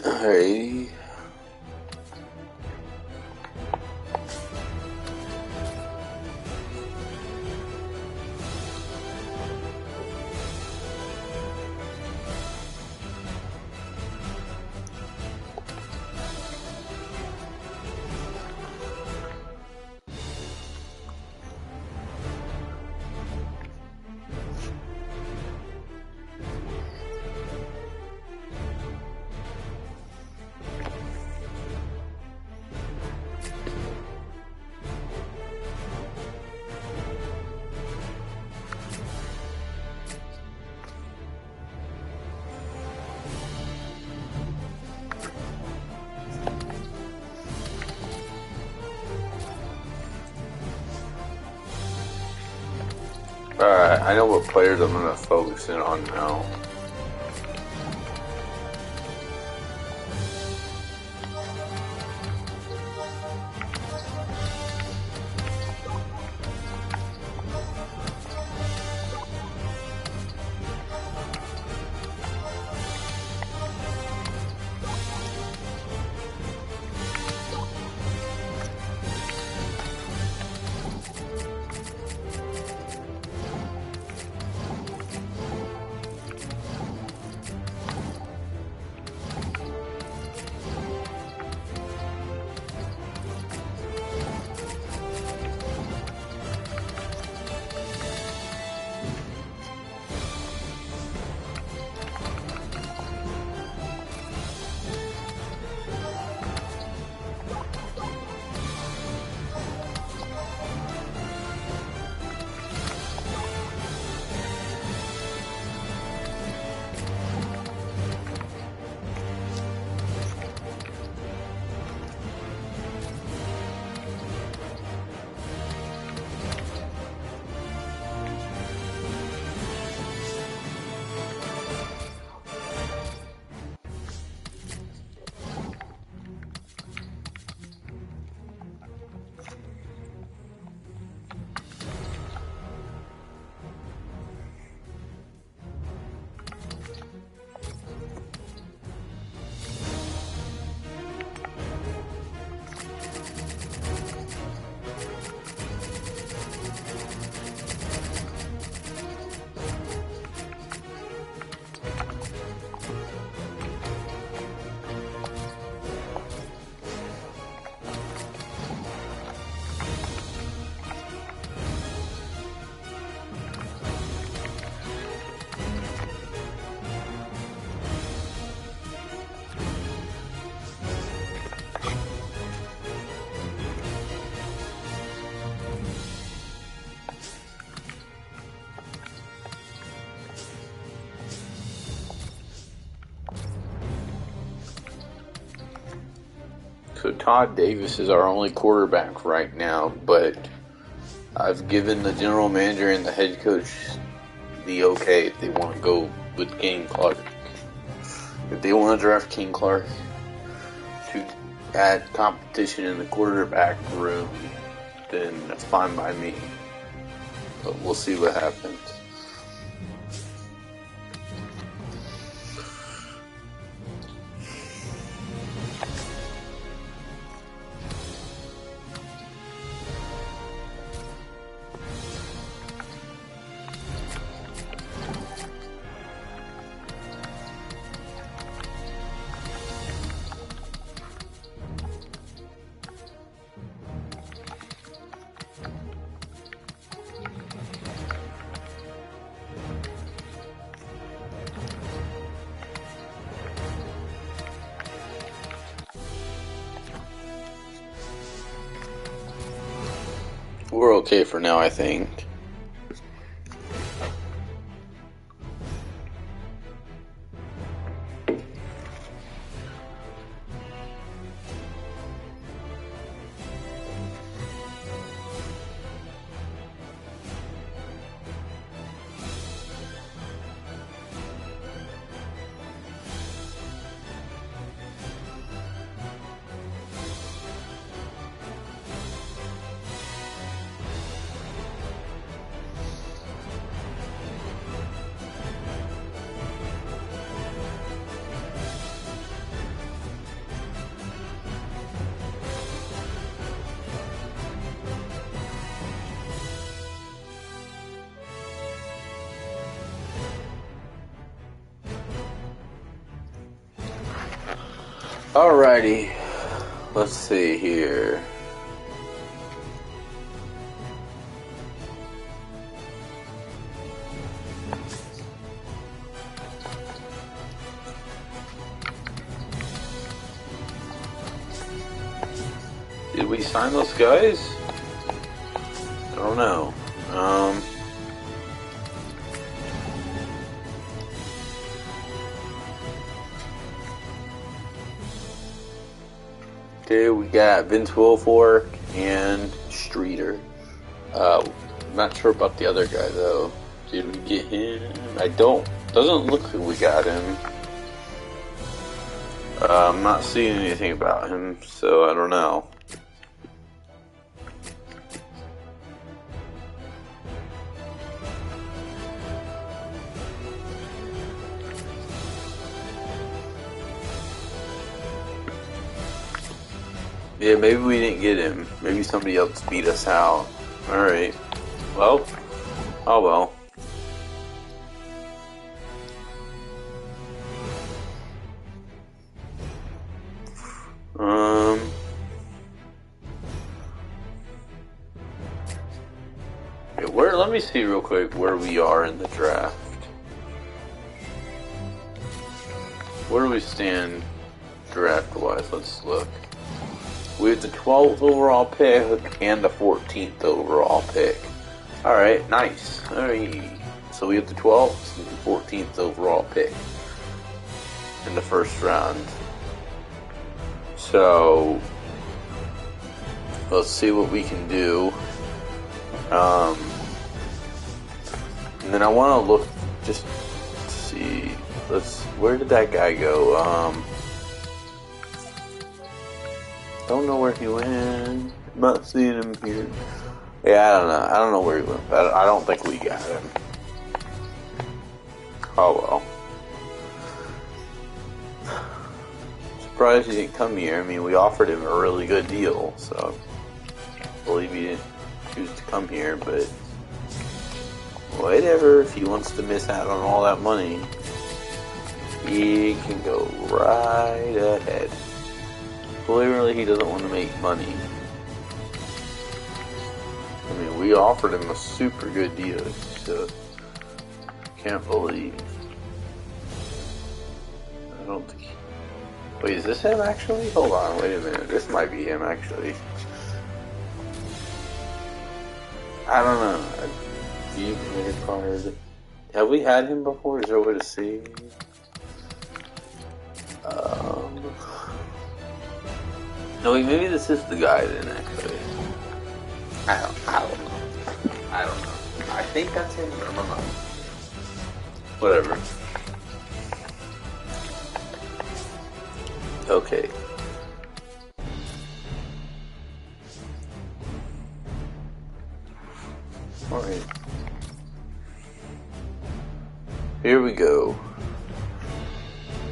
Speaker 1: Alrighty. Alright, I know what players I'm gonna focus in on now. Todd Davis is our only quarterback right now, but I've given the general manager and the head coach the okay if they want to go with King Clark. If they want to draft King Clark to add competition in the quarterback room, then that's fine by me. But we'll see what happens. We're okay for now, I think. Alrighty, let's see here. Did we sign those guys? I don't know. Okay, we got Vince Wilfork and Streeter. I'm not sure about the other guy though. Did we get him? Doesn't look like we got him. I'm not seeing anything about him, so I don't know. Yeah, maybe we didn't get him. Maybe somebody else beat us out. Alright. Well. Oh well. Okay, let me see real quick where we are in the draft. Where do we stand draft-wise? Let's look. We have the 12th overall pick and the 14th overall pick. Alright, nice. Alright. So we have the 12th and the 14th overall pick in the first round. So, let's see what we can do. And then I want to look just to see. Where did that guy go? Don't know where he went. I'm not seeing him here. Yeah, I don't know. I don't know where he went, but I don't think we got him. Oh well. Surprised he didn't come here. I mean, we offered him a really good deal, so I believe he didn't choose to come here, but whatever. If he wants to miss out on all that money, he can go right ahead. Clearly, he doesn't want to make money. I mean, we offered him a super good deal, so can't believe. I don't think. Wait, is this him actually? Hold on, wait a minute. This might be him actually. I don't know. View player card. Have we had him before? Is there a way to see? No, maybe this is the guy then, actually. I don't know. I think that's him, but I'm not. Whatever. Okay. Alright. Here we go.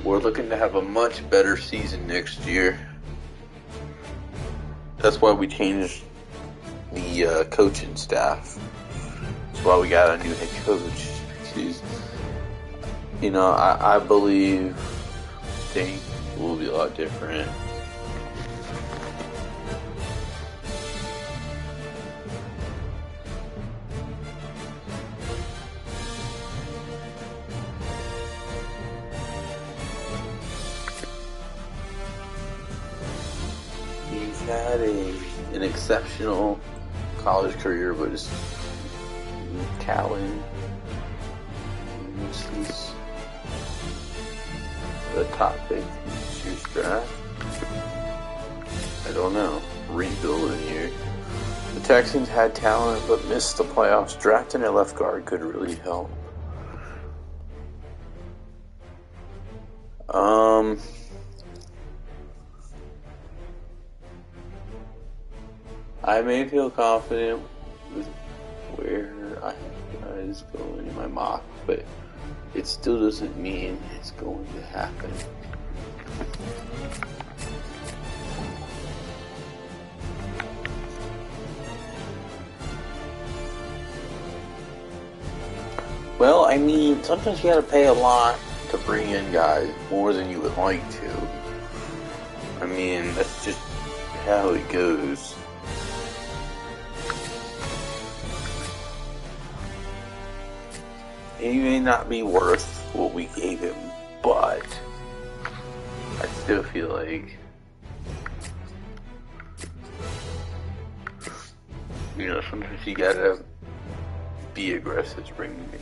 Speaker 1: We're looking to have a much better season next year. That's why we changed the coaching staff. That's why we got a new head coach. I think will be a lot different. He's had an exceptional college career, but his talent, he's the top pick this year's draft. I don't know. Rebuilding here. The Texans had talent, but missed the playoffs. Drafting a left guard could really help. I may feel confident with where I have guys going in my mock, but it still doesn't mean it's going to happen. Well, I mean, sometimes you gotta pay a lot to bring in guys, more than you would like to. I mean, that's just how it goes. He may not be worth what we gave him, but I still feel like, sometimes you gotta be aggressive to bring him in.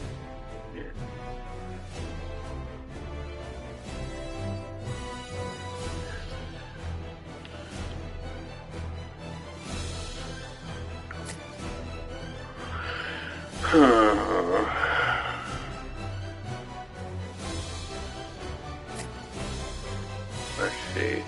Speaker 1: Let's see.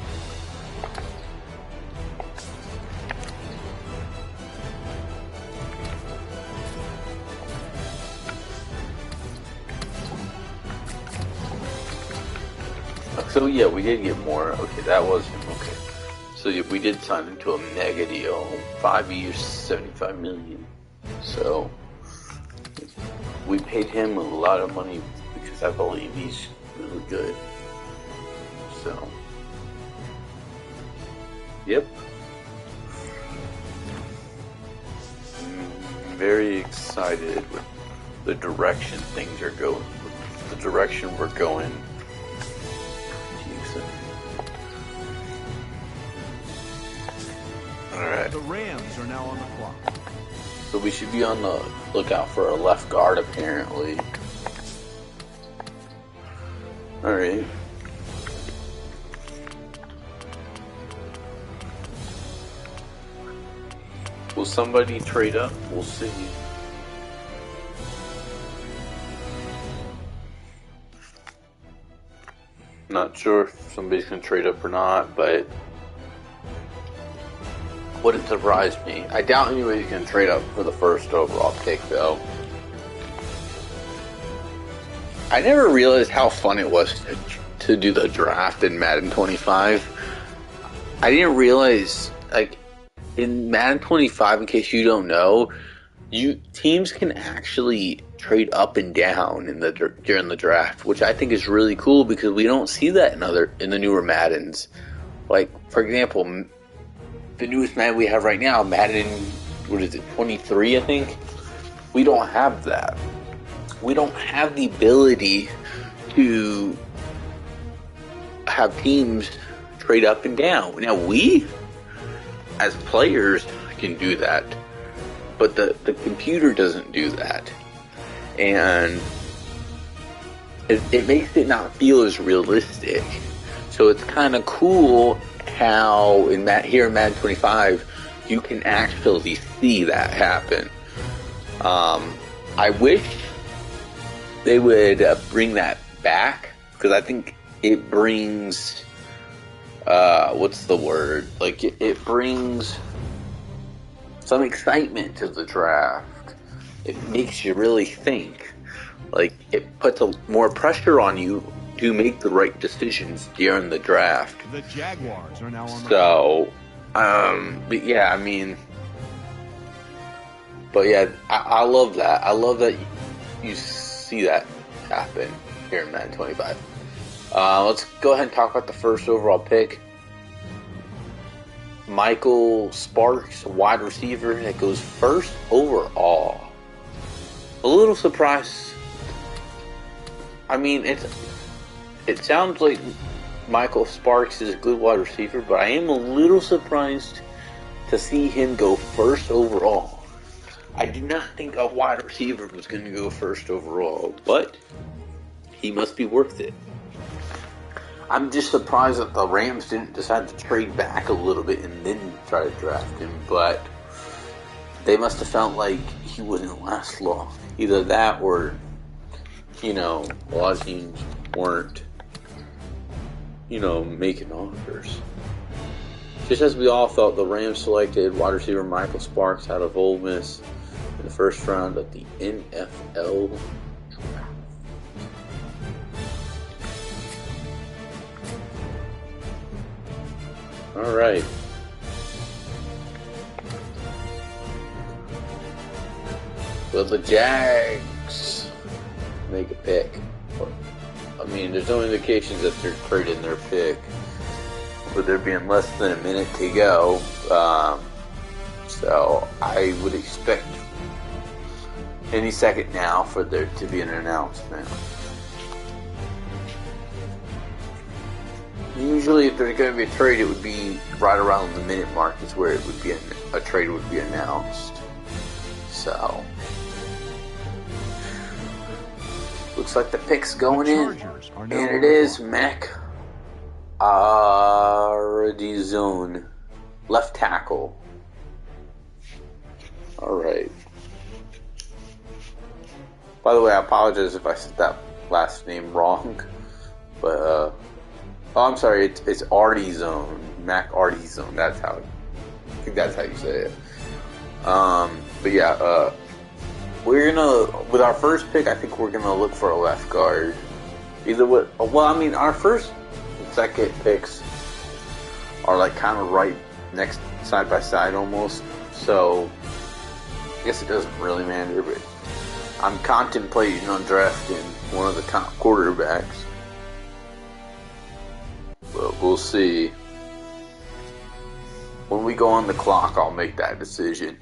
Speaker 1: So yeah, we did get more. Okay, that wasn't okay. So yeah, we did sign into a mega deal, 5 years, $75 million. So we paid him a lot of money because I believe he's really good. So, yep. I'm very excited with the direction things are going. The direction we're going. Alright.
Speaker 7: The Rams are now on the clock.
Speaker 1: So we should be on the lookout for a left guard, apparently. Alright. Will somebody trade up? We'll see. Not sure if somebody's going to trade up or not, but wouldn't surprise me. I doubt anybody's going to trade up for the first overall pick, though. I never realized how fun it was to do the draft in Madden 25. I didn't realize, in Madden 25, in case you don't know, teams can actually trade up and down during the draft, which I think is really cool because we don't see that in the newer Maddens. For example, the newest Madden we have right now, Madden, 23, I think? We don't have that. We don't have the ability to have teams trade up and down. Now, we, as players, can do that, but the computer doesn't do that. And it makes it not feel as realistic. So it's kind of cool how here in Madden 25 you can actually see that happen. I wish they would bring that back, because I think it brings what's the word? Like it brings some excitement to the draft. It makes you really think. Like it puts more pressure on you to make the right decisions during the draft.
Speaker 7: The Jaguars are now on the
Speaker 1: So, but yeah, I mean, but yeah, I love that. I love that you see that happen here in Madden 25. Let's go ahead and talk about the first overall pick. Michael Sparks, wide receiver, that goes first overall. A little surprised. I mean, it sounds like Michael Sparks is a good wide receiver, but I am a little surprised to see him go first overall. I did not think a wide receiver was going to go first overall, but he must be worth it. I'm just surprised that the Rams didn't decide to trade back a little bit and then try to draft him, but they must have felt like he wouldn't last long. Either that or, a lot of teams weren't, making offers. Just as we all thought, the Rams selected wide receiver Michael Sparks out of Ole Miss in the first round of the NFL draft. All right. Will the Jags make a pick? I mean, there's no indications that they're trading their pick, with there being less than a minute to go. So I would expect any second now for there to be an announcement. Usually, if there's going to be a trade, it would be right around the minute mark is where it would be a trade would be announced. So, looks like the pick's going in, and it is Mac Ardizone, left tackle. All right. By the way, I apologize if I said that last name wrong, but. Oh, I'm sorry. It's Ardizone, Mac Ardizone. I think that's how you say it. But yeah, we're with our first pick. I think we're gonna look for a left guard. Our first and second picks are like kind of right next, side by side almost. So I guess it doesn't really matter. But I'm contemplating on drafting one of the top quarterbacks. But we'll see. When we go on the clock, I'll make that decision.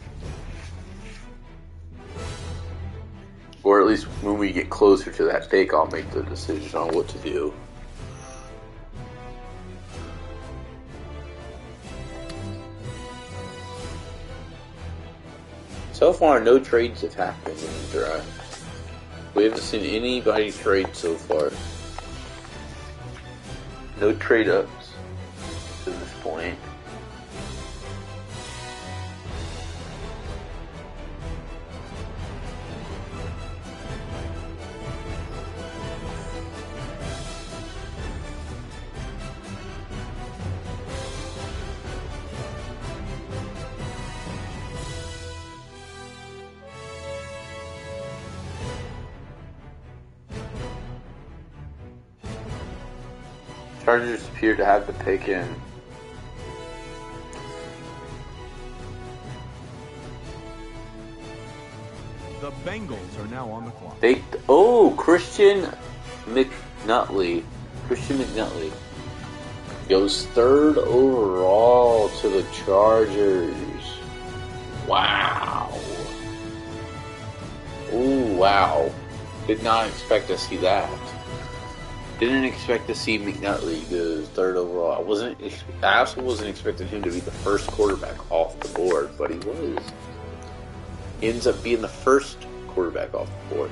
Speaker 1: Or at least when we get closer to that pick, I'll make the decision on what to do. So far, no trades have happened in the draft. We haven't seen anybody trade so far. No trade-ups to this point. Chargers appear to have the pick in.
Speaker 7: The Bengals are now on the clock.
Speaker 1: Christian McNutley goes third overall to the Chargers. Wow. Ooh, wow. Did not expect to see that. Didn't expect to see McNutley go third overall. I also wasn't expecting him to be the first quarterback off the board, but he was. He ends up being the first quarterback off the board.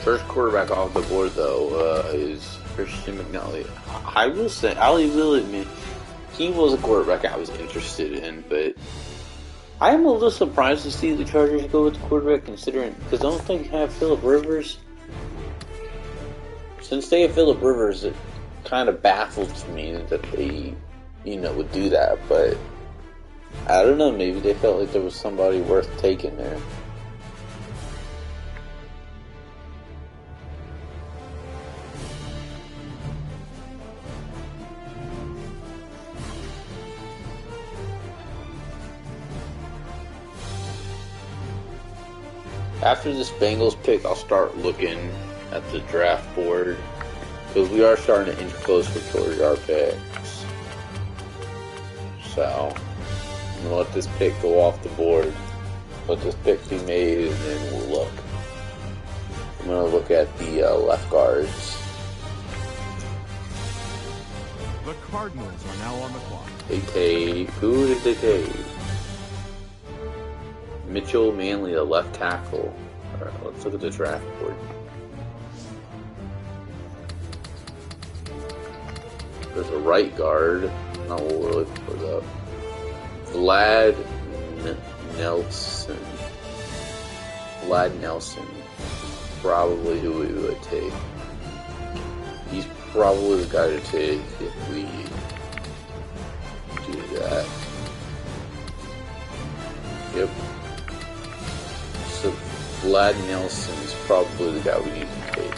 Speaker 1: First quarterback off the board, though, is Christian McNally. I will admit, he was a quarterback I was interested in, but I am a little surprised to see the Chargers go with the quarterback, considering, because I don't think they have Phillip Rivers. Since they have Phillip Rivers, it kind of baffles me that they, would do that, but I don't know, maybe they felt like there was somebody worth taking there. After this Bengals pick, I'll start looking at the draft board, because we are starting to inch closer towards our picks. So, I'm going to let this pick go off the board, let this pick be made, and then we'll look. I'm going to look at the left guards.
Speaker 7: The Cardinals are now on the clock.
Speaker 1: Who did they take? Mitchell Manley, the left tackle. Alright, let's look at the draft board. There's a right guard. Not what we're looking for, though. Vlad Nelson. Probably who we would take. He's probably the guy to take if we do that. Yep. So Vlad Nelson is probably the guy we need to take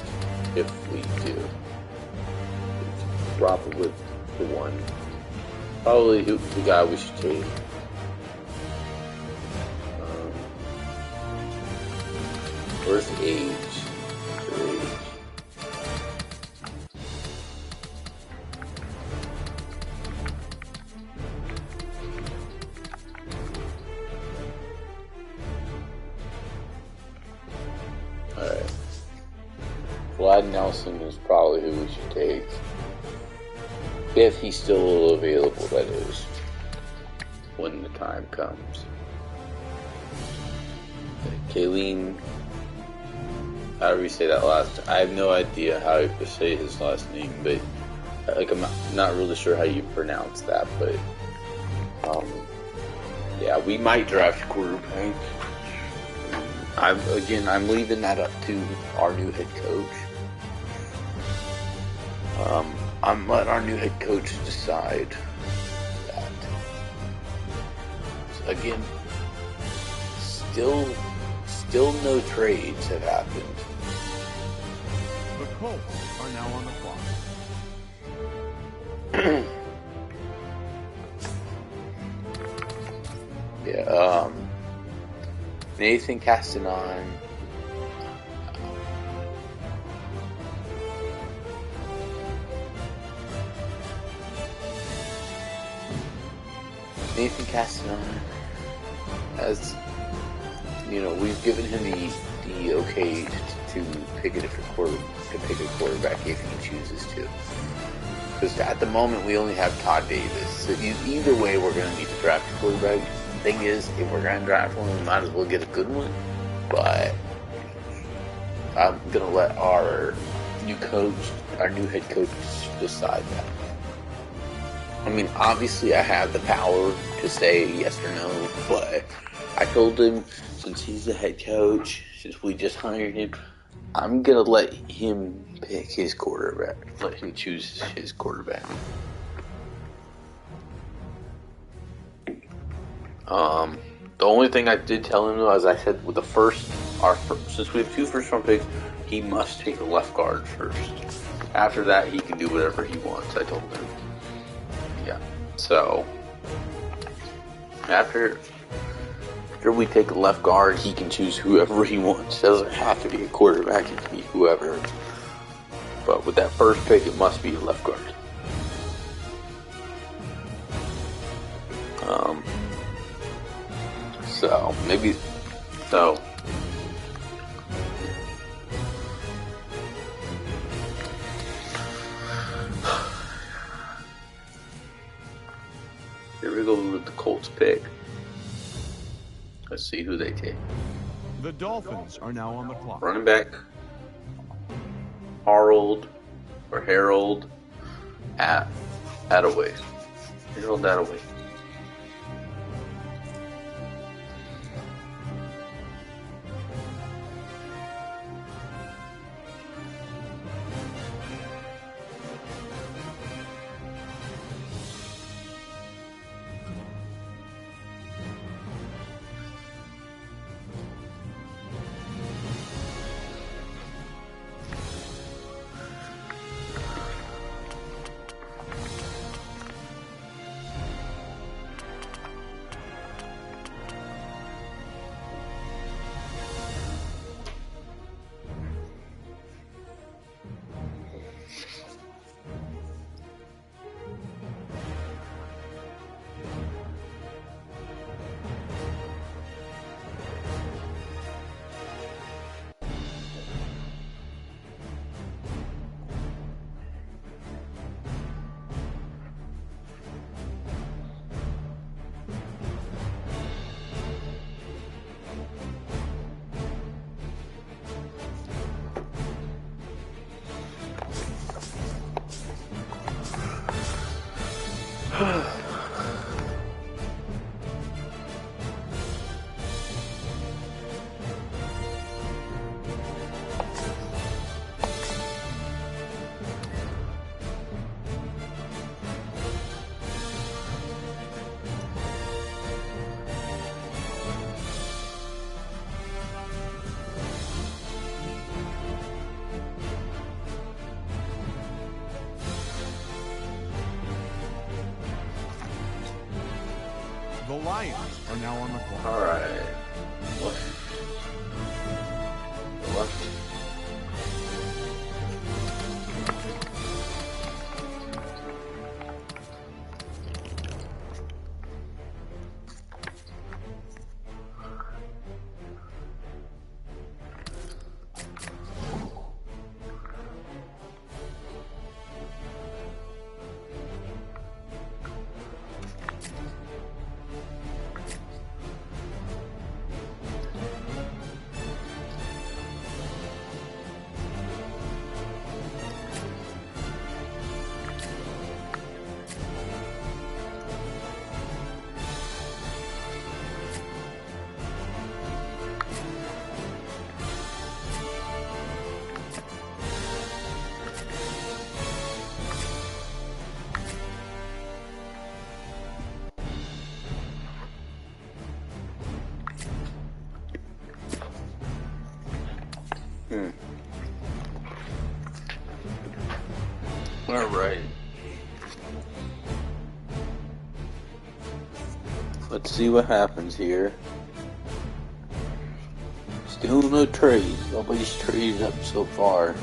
Speaker 1: if we do. It's probably the one. Probably the guy we should take. Where's age? Their age. Alright. Vlad Nelson is probably who we should take. If he's still available, that is. When the time comes. Kayleen, however you say that last, I have no idea how to say his last name, but I'm not really sure how you pronounce that, but yeah, we might draft a quarterback. I'm leaving that up to our new head coach. I'm letting our new head coach decide that. So again, still no trades have happened.
Speaker 7: The Colts are now on the clock.
Speaker 1: Yeah, Nathan Castanon. Nathan Castanon has, we've given him the okay to pick a different quarterback if he chooses to. Because at the moment we only have Todd Davis. So either way, we're going to need to draft a quarterback. The thing is, if we're going to draft one, we might as well get a good one. But I'm going to let our new head coach decide that. I mean, obviously I have the power to say yes or no, but I told him, since he's the head coach, since we just hired him, I'm going to let him pick his quarterback. Let him choose his quarterback. The only thing I did tell him, though, as I said, with since we have 2 first-round picks, he must take a left guard first. After that, he can do whatever he wants, I told him. Yeah. So, after we take a left guard, he can choose whoever he wants. It doesn't have to be a quarterback, it can be whoever. But with that first pick, it must be a left guard. Here we go with the Colts pick. Let's see who they take.
Speaker 7: The Dolphins are now on the clock.
Speaker 1: Running back, Harold or Harold Attaway. Harold Attaway.
Speaker 7: The Lions are now on the clock.
Speaker 1: All right. What? All right. Let's see what happens here. Still no trades. Nobody's traded up so far.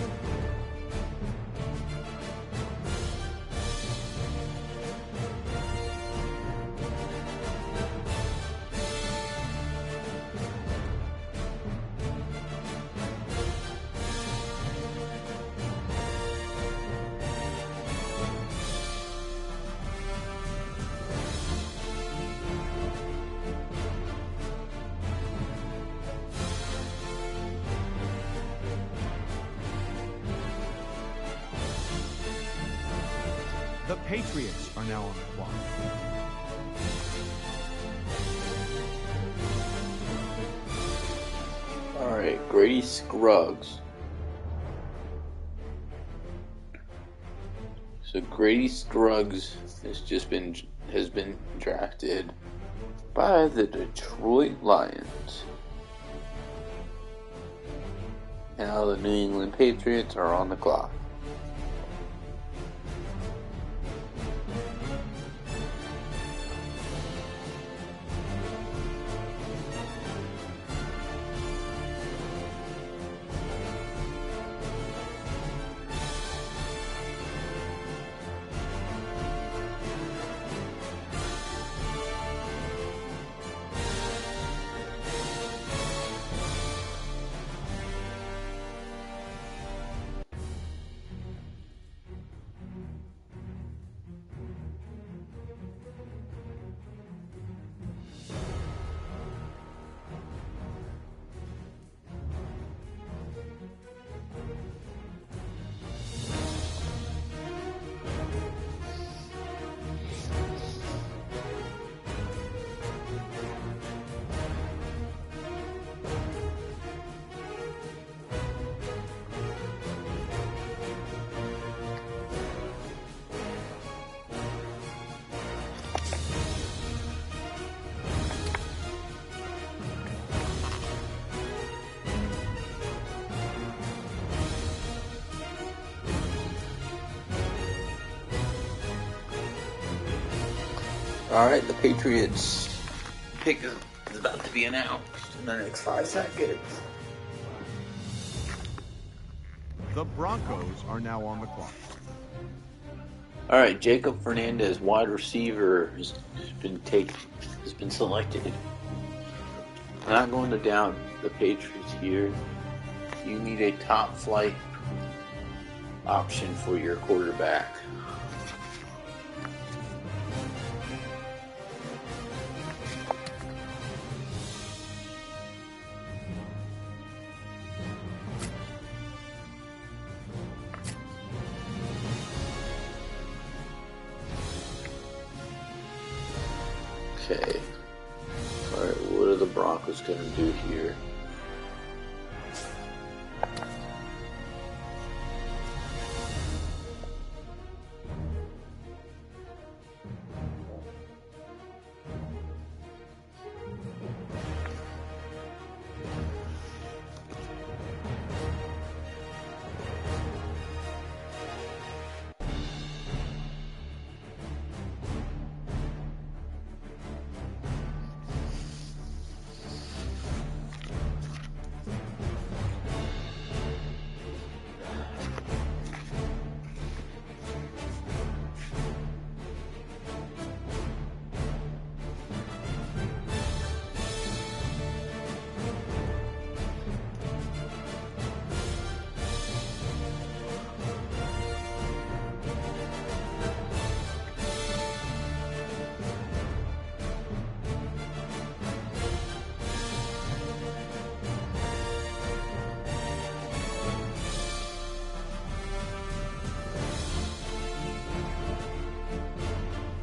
Speaker 7: The Patriots are now on the clock.
Speaker 1: Alright, Grady Scruggs. So Grady Scruggs has been drafted by the Detroit Lions. And now the New England Patriots are on the clock. Alright, the Patriots pick is about to be announced in the next 5 seconds.
Speaker 7: The Broncos are now on the clock.
Speaker 1: Alright, Jacob Fernandez, wide receiver, has been selected. Not going to down the Patriots here. You need a top flight option for your quarterback. Okay. Alright, what are the Broncos going to do here?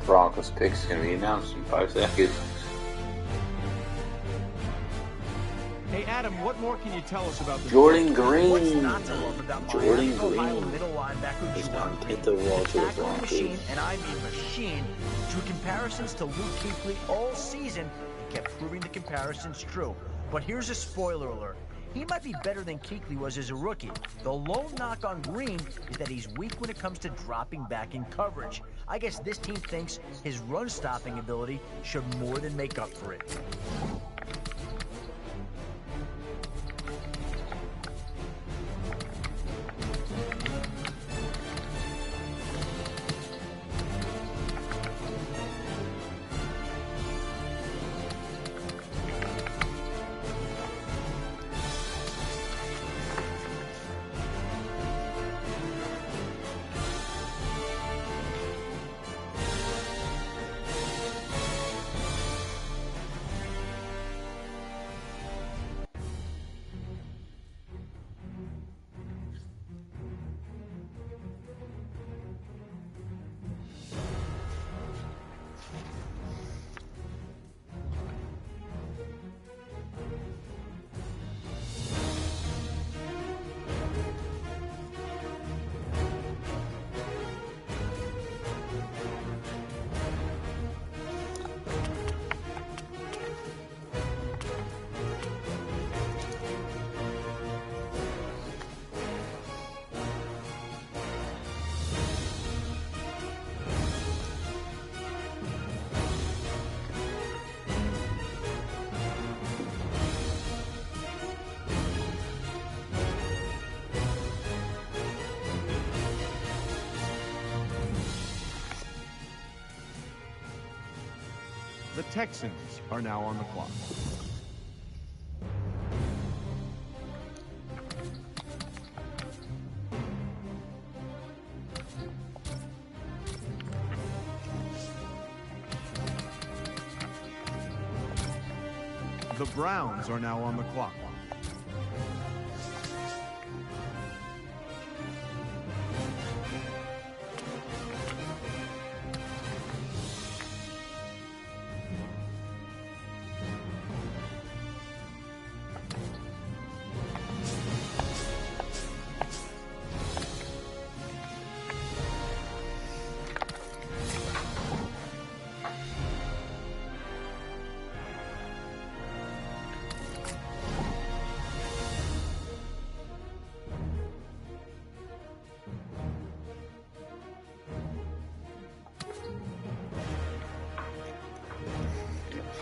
Speaker 1: Broncos pick is going to be announced in 5 seconds.
Speaker 7: Hey Adam, what more can you tell us about the
Speaker 1: Jordan Green.
Speaker 6: What's not to love about
Speaker 1: Jordan
Speaker 6: Ohio
Speaker 1: Green
Speaker 6: middle linebacker
Speaker 1: is
Speaker 6: Jordan
Speaker 1: on
Speaker 6: Green?
Speaker 1: 10th overall to the
Speaker 6: Tackling machine,
Speaker 1: Broncos.
Speaker 6: and I mean machine, drew comparisons to Luke Kuechly all season and kept proving the comparisons true. But here's a spoiler alert. He might be better than Kuechly was as a rookie. The lone knock on Green is that he's weak when it comes to dropping back in coverage. I guess this team thinks his run-stopping ability should more than make up for it.
Speaker 7: The Texans are now on the clock. The Browns are now on the clock.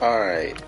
Speaker 1: Alright.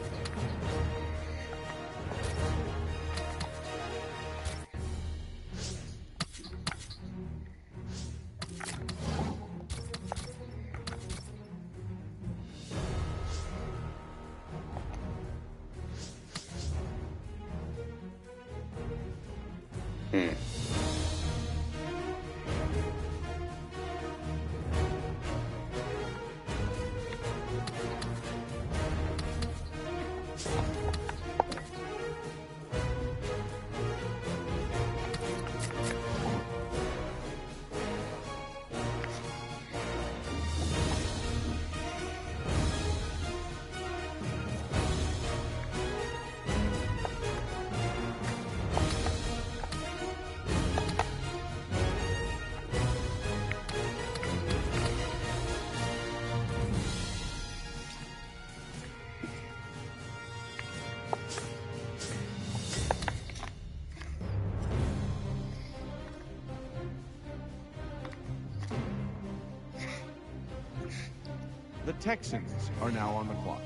Speaker 7: The Texans are now on the clock.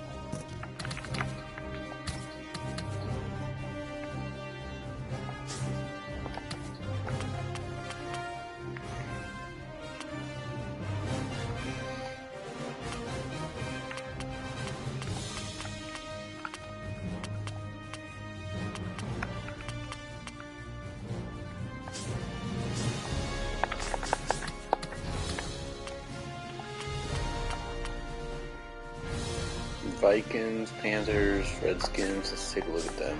Speaker 1: Vikings, Panthers, Redskins. Let's take a look at them.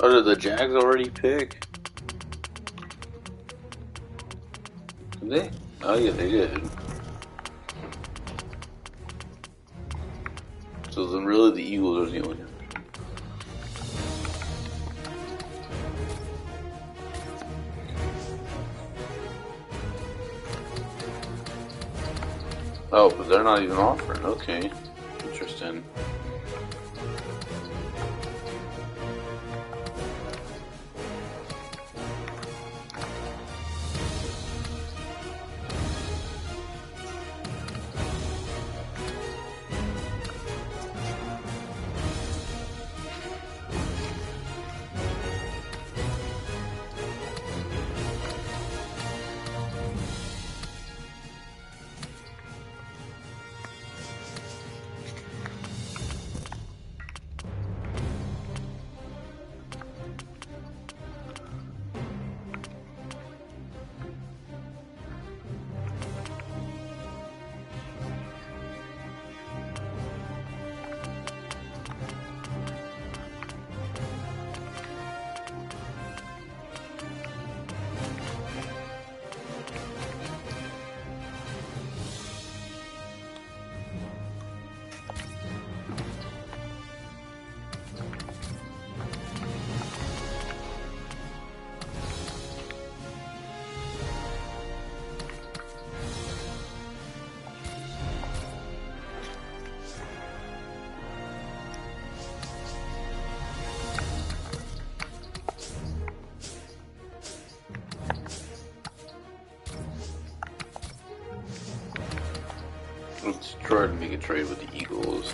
Speaker 1: Oh, did the Jags already pick? Did they? Oh yeah, they did. So then really the Eagles are the only. Oh, but they're not even offering. Okay. Interesting. Detroit to make a trade with the Eagles.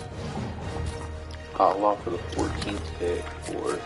Speaker 1: I'll offer the 14th pick for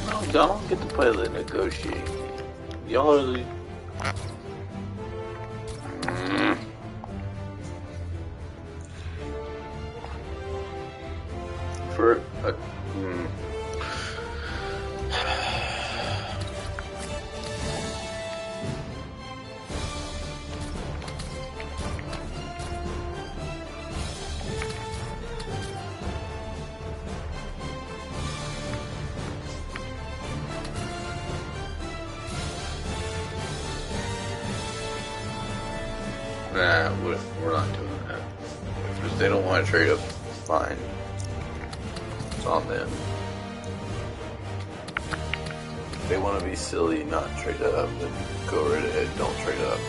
Speaker 1: I don't get to play the negotiating. Y'all are the... For a... Nah, we're not doing that. If they don't want to trade up, fine. It's on them. If they want to be silly, not trade up, then go right ahead, don't trade up.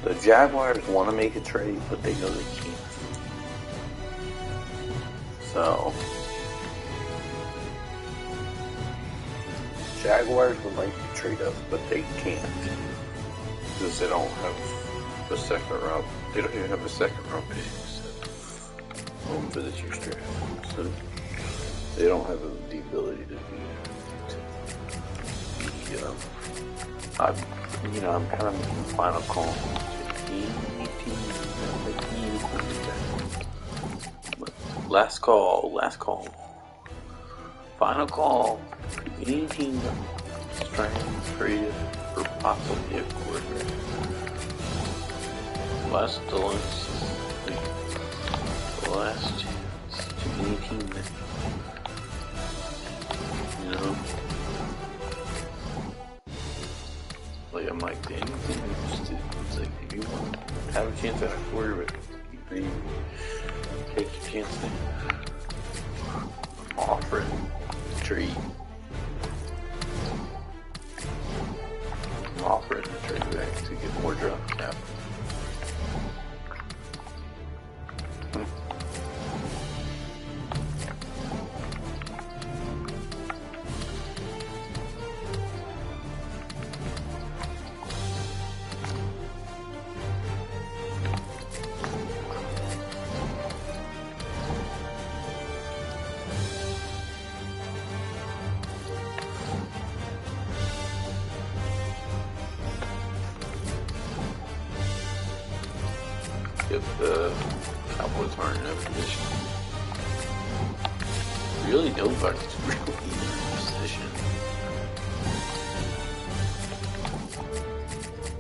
Speaker 1: The Jaguars want to make a trade, but they know they can't. So, Jaguars would like to trade up, but they can't because they don't have a second round. They don't even have a second round pick for this year's draft. So they don't have the ability to I'm kind of making the final call. Last call. Final call. Any team that's trying to trade it for possibly a quarterback. The last chance to any team that, like I'm like, anything interested. It's like, if you want to have a chance at a quarterback, you take your chance there. I'm offering a trade. I'm offering a trade back to get more draft cap. Cowboys aren't in that position. Really, nobody's really in that position.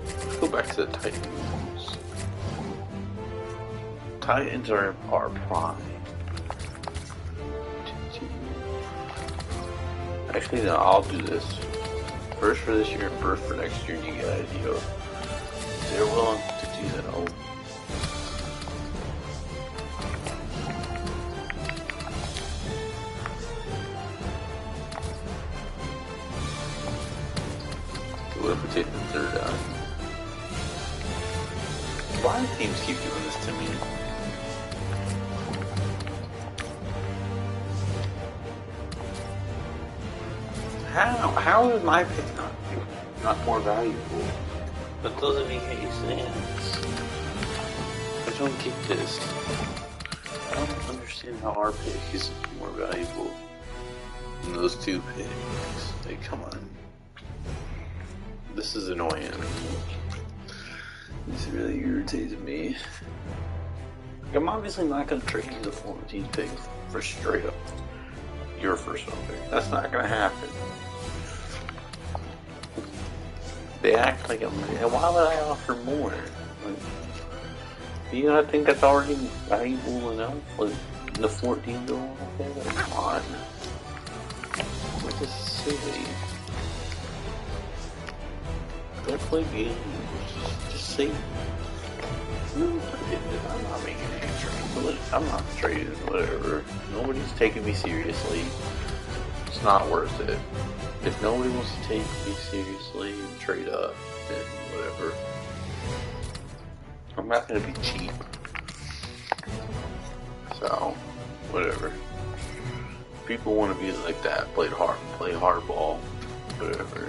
Speaker 1: Let's go back to the Titans. Titans are in our prime. Actually, no, I'll do this. First for this year and first for next year, and you guys, they're willing to do that. What if we take the third down? Why do teams keep doing this to me? How is my pick not more valuable? That doesn't make any sense. I don't get this. I don't understand how our pick is more valuable than those two picks. Like, come on. This is annoying. This really irritates me. I'm obviously not going to trade you the 14th pick for straight up your first round pick. That's not going to happen. They act like why would I offer more? Like, do you not think that's already valuable enough? Like the 14 going okay? Like, come on. Like, this is silly. Go play games. Just say. I'm not making any trades. I'm not trading. Whatever. Nobody's taking me seriously. It's not worth it. If nobody wants to take me seriously and trade up, then whatever. I'm not going to be cheap. So, whatever. People want to be like that, play hardball, whatever.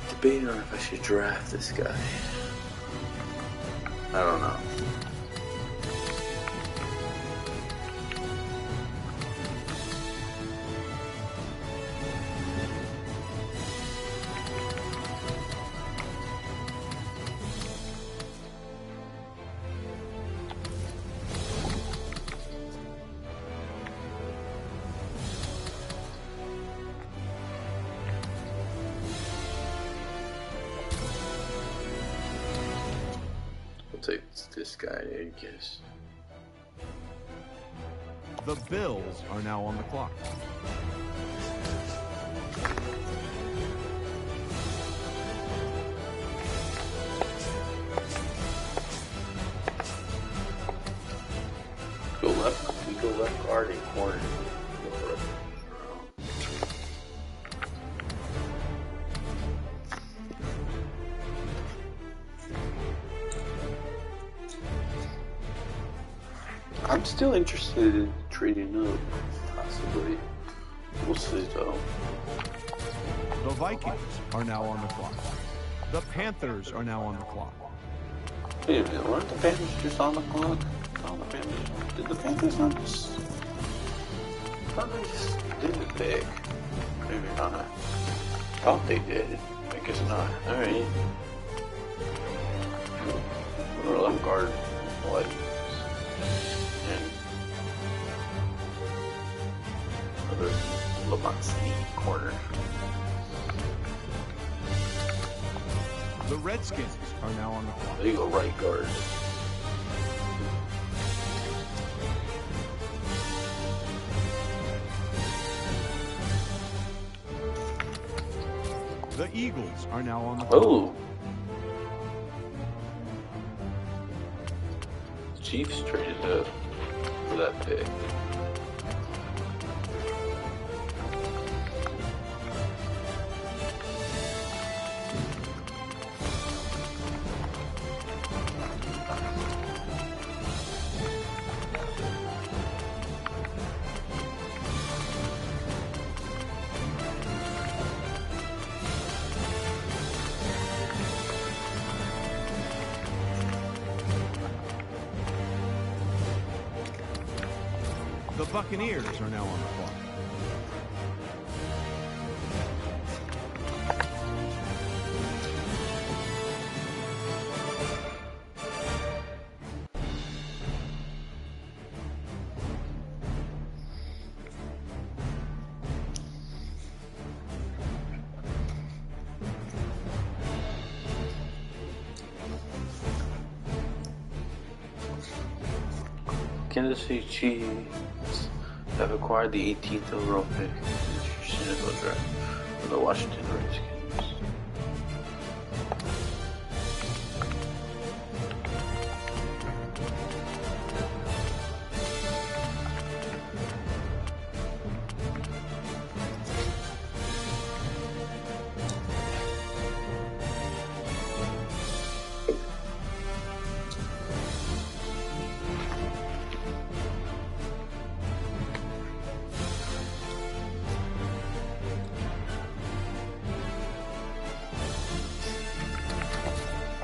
Speaker 1: Debating on if I should draft this guy. I don't know. Take this guy, I guess.
Speaker 7: The Bills are now on the clock.
Speaker 1: We go left guard and corner. I'm still interested in trading up, possibly. We'll see, though.
Speaker 7: The Vikings are now on the clock. The Panthers are now on the clock.
Speaker 1: Wait a minute, weren't the Panthers just on the clock? On the Panthers. Did the Panthers not just... I thought they just didn't pick. Maybe not. Thought they did. I guess not. Alright. We're left guard. What? Another Lamontsy corner.
Speaker 7: The Redskins are now on the clock.
Speaker 1: There you go, right guard.
Speaker 7: The Eagles are now on the clock.
Speaker 1: Oh! Chiefs traded up for that pick.
Speaker 7: The Buccaneers are now on the clock.
Speaker 1: Kansas City Chiefs have acquired the 18th overall pick in the NFL draft from the Washington Redskins.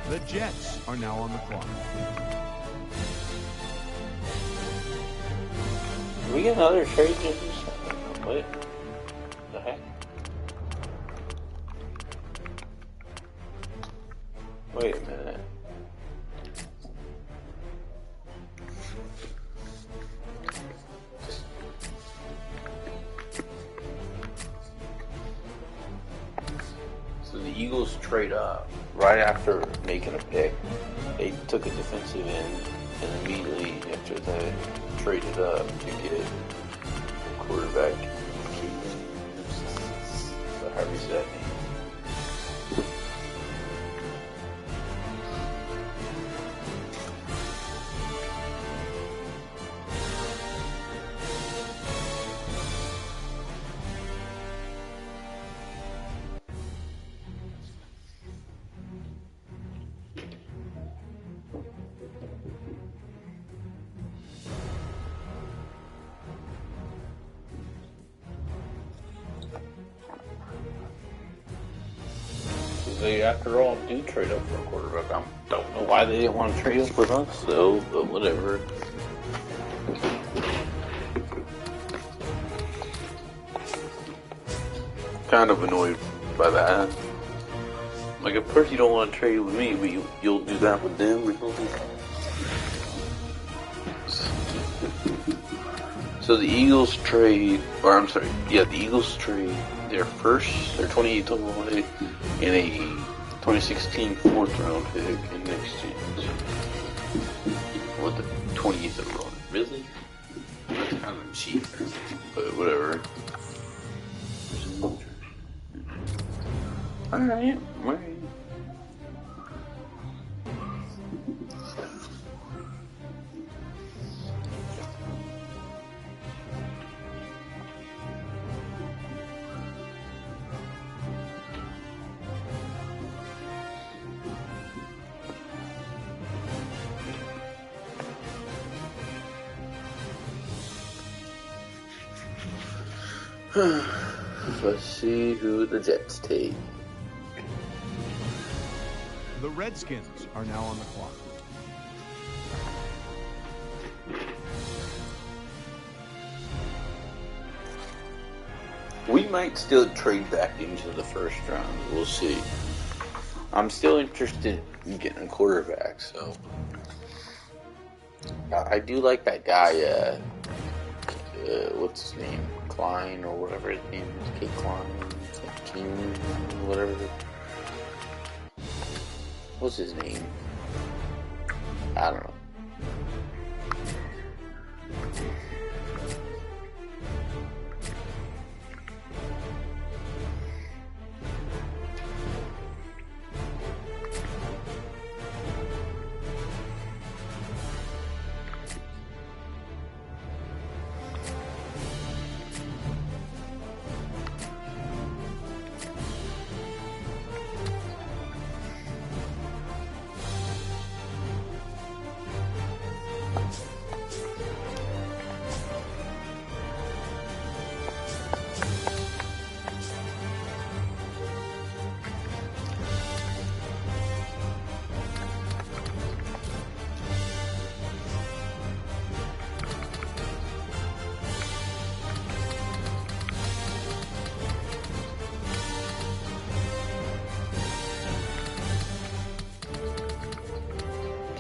Speaker 7: The Jets are now on the clock.
Speaker 1: Did we get another trade? What the heck? Wait a minute. So the Eagles trade up right after making a pick. They took a defensive end, and immediately after that, traded up to get a quarterback. So how do you say that name? They, after all, do trade up for a quarterback. I don't know why they didn't want to trade up with us, though, but whatever. Kind of annoyed by that. Like, of course you don't want to trade with me, but you'll do that with them or something. So the Eagles trade, or I'm sorry, yeah, the Eagles trade their 28th overall pick and a 2016 fourth round pick in exchange. What, the 28th overall? Really? That's kind of cheap, but whatever. Alright. Let's see who the Jets take.
Speaker 7: The Redskins are now on the clock.
Speaker 1: We might still trade back into the first round. We'll see. I'm still interested in getting a quarterback, so I do like that guy. What's his name? Klein or whatever his name is. Kate Klein, King, whatever. What's his name? I don't know.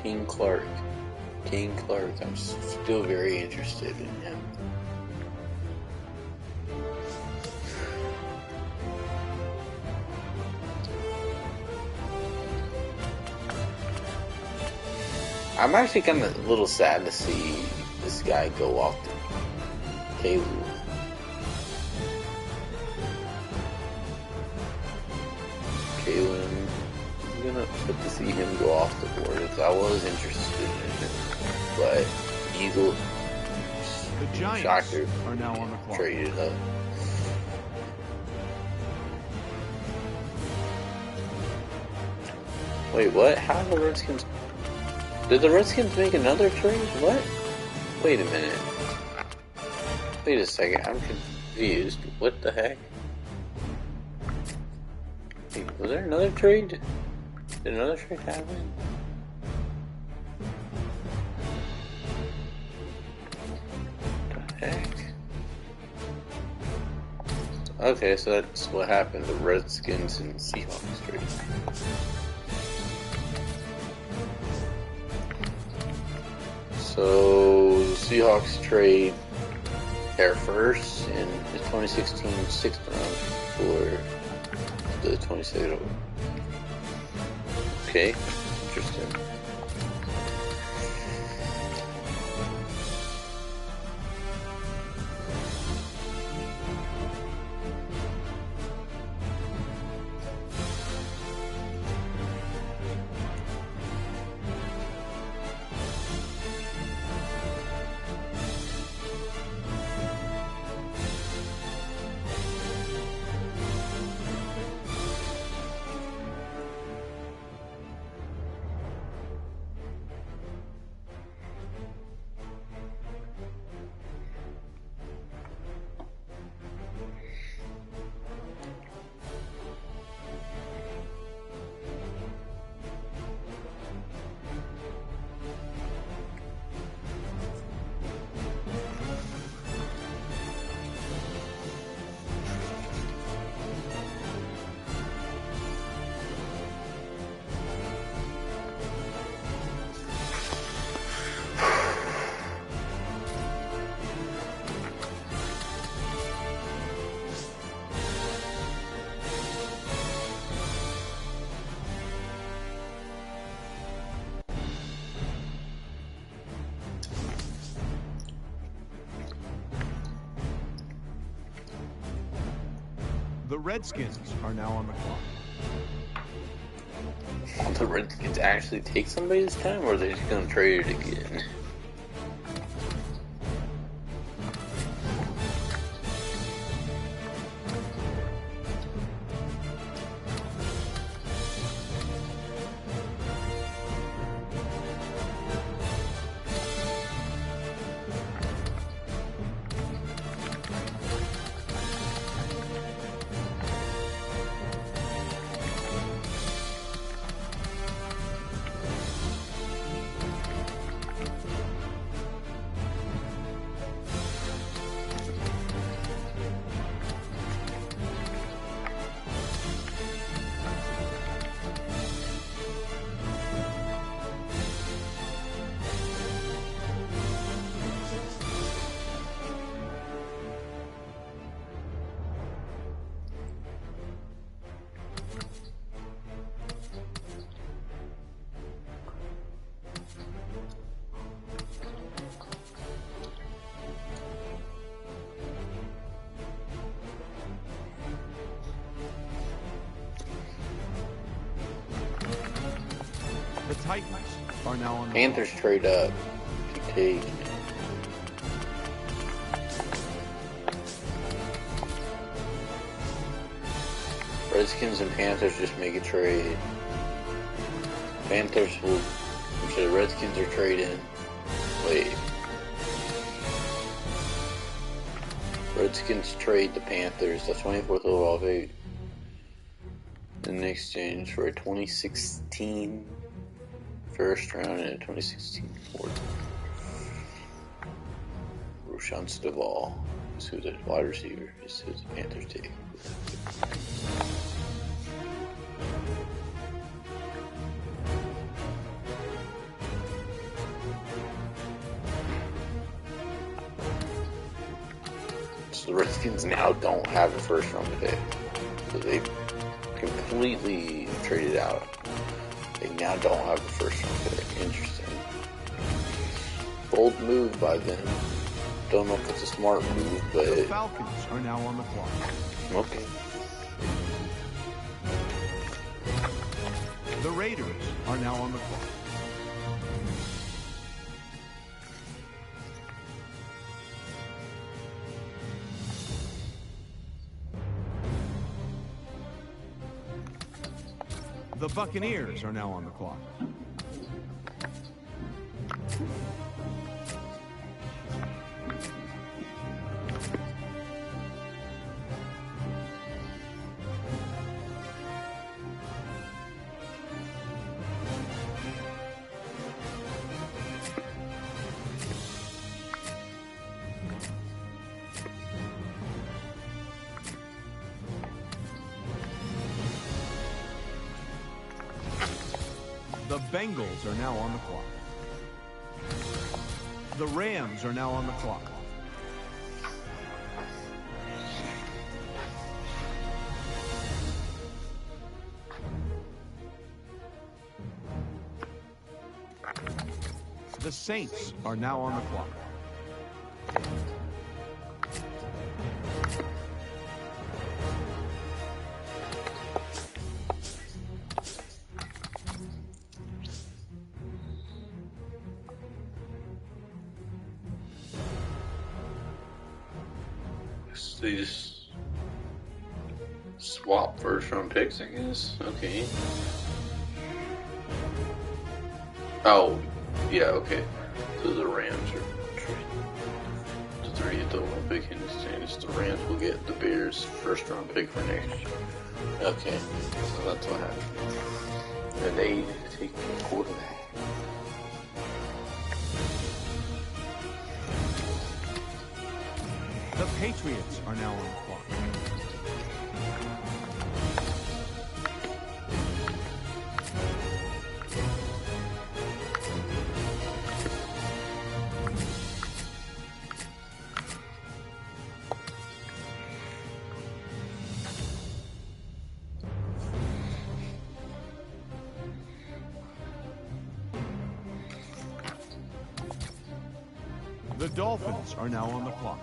Speaker 1: King Clark. I'm still very interested in him. I'm actually kind of a little sad to see this guy go off the Caleb. Kalen, I'm gonna put to see him go off the board because I was interested in him, but Eagles,
Speaker 7: The Giants
Speaker 1: shocker,
Speaker 7: are now on the clock.
Speaker 1: traded up. Wait, what? How did the Redskins? Did the Redskins make another trade? What? Wait a minute. Wait a second. I'm confused. What the heck? Wait, was there another trade? Did another trade happen? What the heck? Okay, so that's what happened. The Redskins and Seahawks trade. So, the Seahawks trade their first in the 2016 sixth round for the 22nd. Okay, interesting.
Speaker 7: The Redskins are now on the clock.
Speaker 1: Will the Redskins actually take somebody this time, or are they just going to trade it again?
Speaker 7: The Titans are now on the
Speaker 1: Panthers
Speaker 7: clock.
Speaker 1: trade up to take. Redskins and Panthers just make a trade. Panthers will. So the Redskins are trading. Wait. Redskins trade the Panthers, the 24th overall pick, in exchange for a 2016 first round and a 2016 fourth. Roshan Staval is who the wide receiver is who the Panthers take. So the Redskins now don't have a first round pick. So they completely traded out. They now don't have a first round pick. Interesting. bold move by them. Don't know if it's a smart move, but...
Speaker 7: The Falcons are now on the clock.
Speaker 1: Okay.
Speaker 7: The Raiders are now on the clock. The Buccaneers are now on the clock. The Bengals are now on the clock. The Rams are now on the clock. The Saints are now on the clock.
Speaker 1: They just swap first round picks, I guess. Okay. Oh, yeah, okay. So the Rams are trading the 30th overall pick in the standings. The Rams will get the Bears' first round pick for next year. Okay, so that's what happened. And they take the quarterback.
Speaker 7: The Patriots are now on the clock. The Dolphins are now on the clock.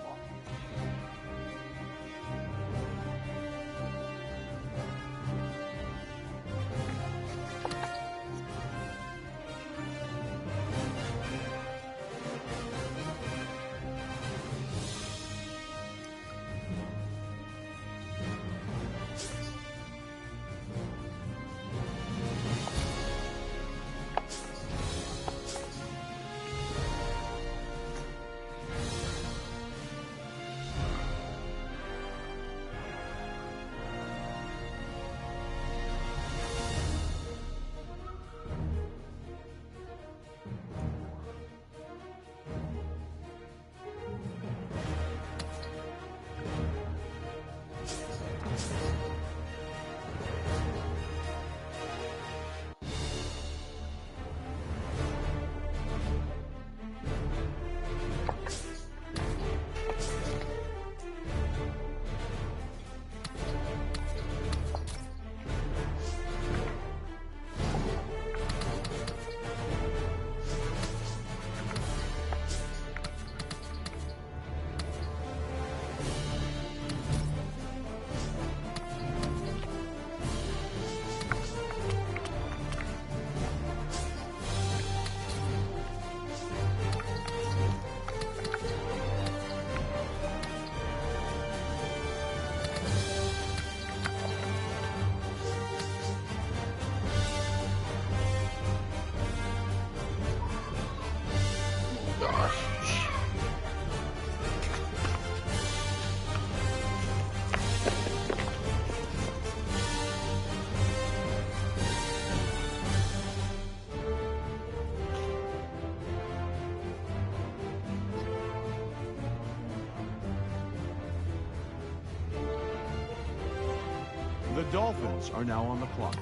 Speaker 7: The Dolphins are now on the clock.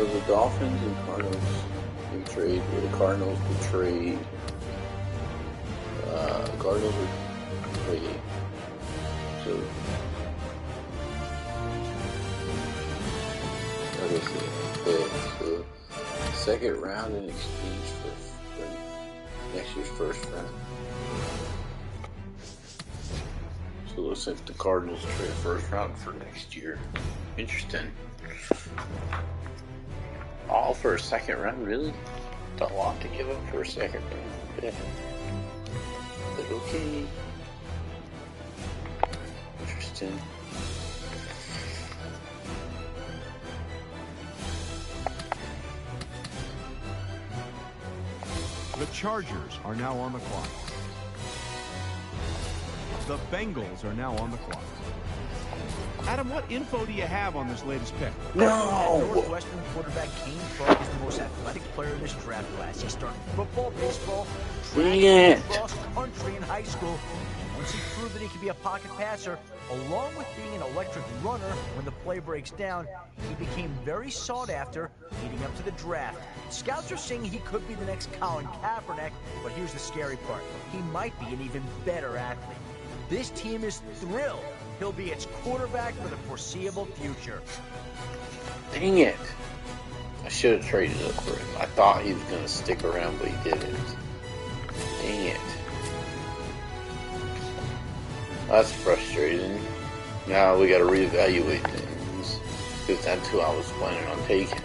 Speaker 1: So the Dolphins and Cardinals in trade, or the Cardinals to trade. Cardinals are trading. So, okay, so second round in exchange for next year's first round. So it looks like the Cardinals trade first round for next year. Interesting. All for a second round, really? It's a lot to give up for a second round. Yeah. But okay. Interesting.
Speaker 7: The Chargers are now on the clock. The Bengals are now on the clock. Adam, what info do you have on this latest pick?
Speaker 6: No! Northwestern quarterback Kane Clark is the most athletic player in this draft class. He started football, baseball, track, and cross country in high school. Once he proved that he could be a pocket passer, along with being an electric runner when the play breaks down, he became very sought after leading up to the draft. Scouts are saying he could be the next Colin Kaepernick, but here's the scary part. He might be an even better athlete. This team is thrilled he'll be its quarterback for the foreseeable future.
Speaker 1: Dang it. I should have traded up for him. I thought he was going to stick around, but he didn't. Dang it. That's frustrating. Now we got to reevaluate things, because that's who I was planning on taking.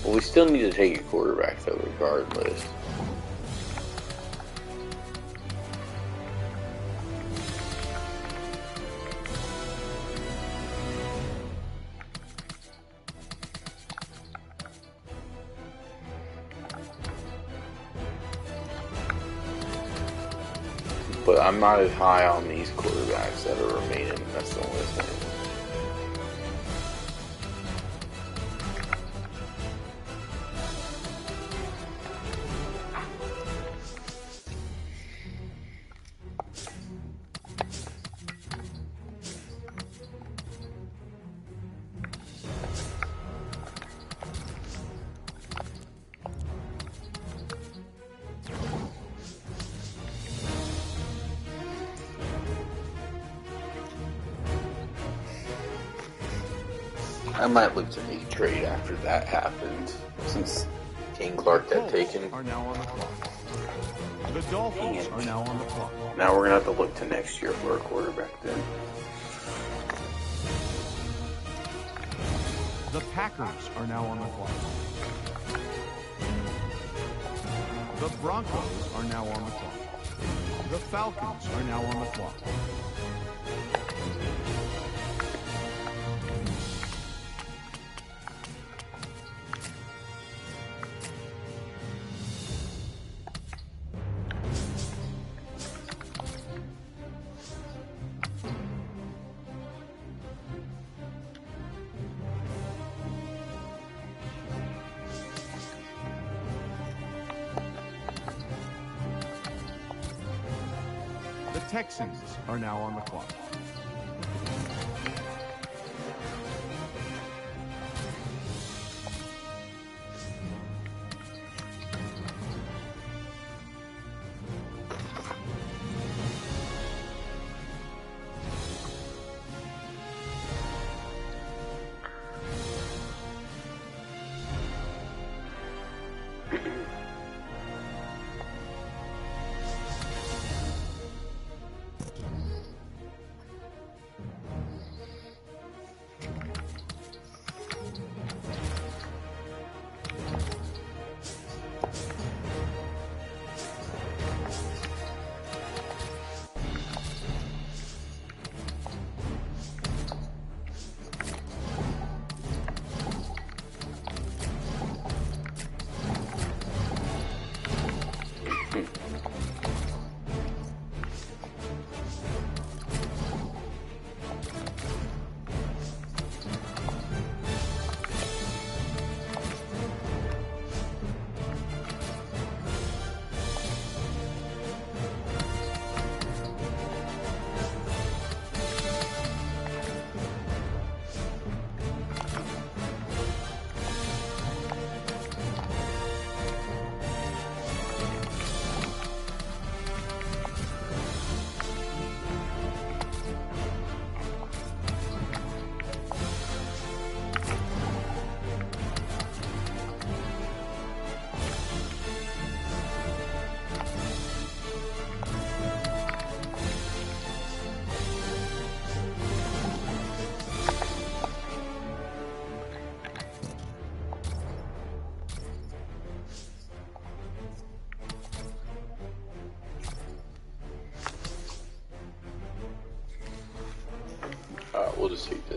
Speaker 1: Well, we still need to take a quarterback, though, regardless. But I'm not as high on these quarterbacks that are remaining. That's the only thing. I might look to make a trade after that happens, since Kane Clark got taken.
Speaker 7: Are now on the clock. The Dolphins are now on the clock.
Speaker 1: Now we're going to have to look to next year for a quarterback then.
Speaker 7: The Packers are now on the clock. The Broncos are now on the clock. The Falcons are now on the clock. The Texans are now on the clock.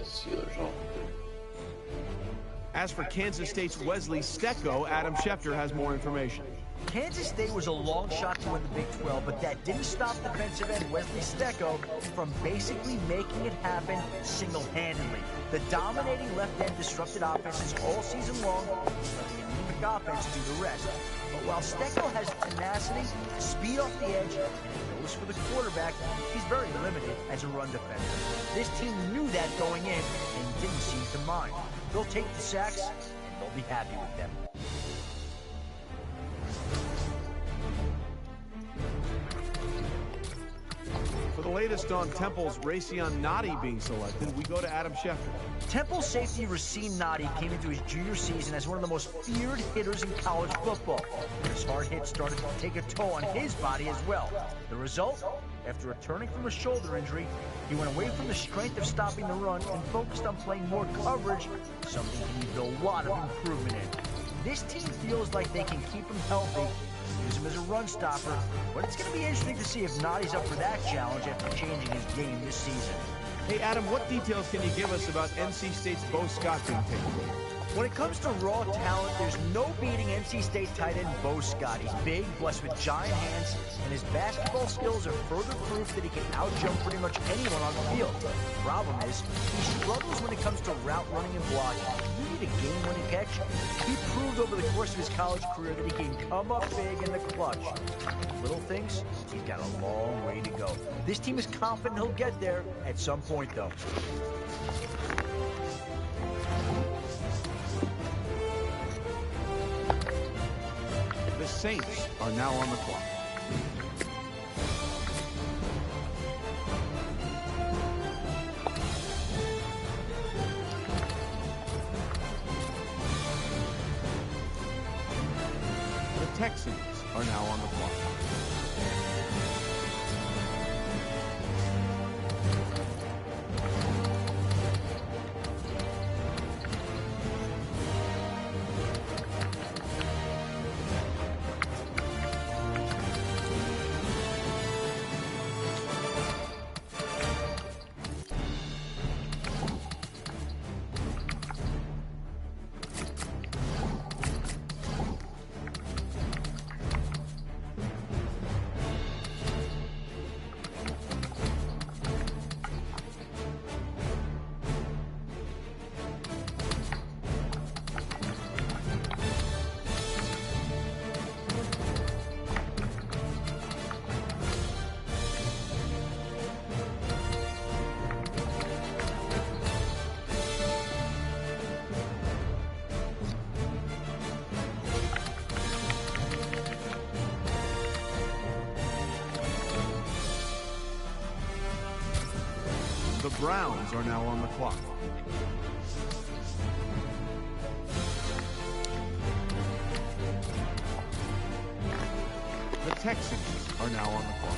Speaker 1: the Steelers on.
Speaker 7: As for Kansas State's Wesley Stecco, Adam Schefter has more information.
Speaker 6: Kansas State was a long shot to win the Big 12, but that didn't stop defensive end Wesley Stecco from basically making it happen single-handedly. The dominating left end disrupted offenses all season long, but the anemic offense do the rest. But while Stecco has tenacity, speed off the edge, and nose for the quarterback, he's very limited as a run defender. This team knew that going in and didn't seem to mind. They'll take the sacks, and they'll be happy with them.
Speaker 7: For the latest on Temple's Raytheon Noddy being selected, we go to Adam Schefter.
Speaker 6: Temple safety Racine Noddy came into his junior season as one of the most feared hitters in college football. His hard hit started to take a toll on his body as well. The result? After returning from a shoulder injury, he went away from the strength of stopping the run and focused on playing more coverage, something he needs a lot of improvement in. This team feels like they can keep him healthy, use him as a run stopper, but it's going to be interesting to see if Noddy's up for that challenge after changing his game this season.
Speaker 7: Hey, Adam, what details can you give us about NC State's Bo Scott being taken?
Speaker 6: When it comes to raw talent, there's no beating NC State tight end Bo Scott. He's big, blessed with giant hands, and his basketball skills are further proof that he can outjump pretty much anyone on the field. The problem is, he struggles when it comes to route running and blocking. You need a game-winning catch. He proved over the course of his college career that he can come up big in the clutch. Little things, he's got a long way to go. This team is confident he'll get there at some point, though.
Speaker 7: The Saints are now on the clock. The Texans are now on the clock. The Browns are now on the clock. The Texans are now on the clock.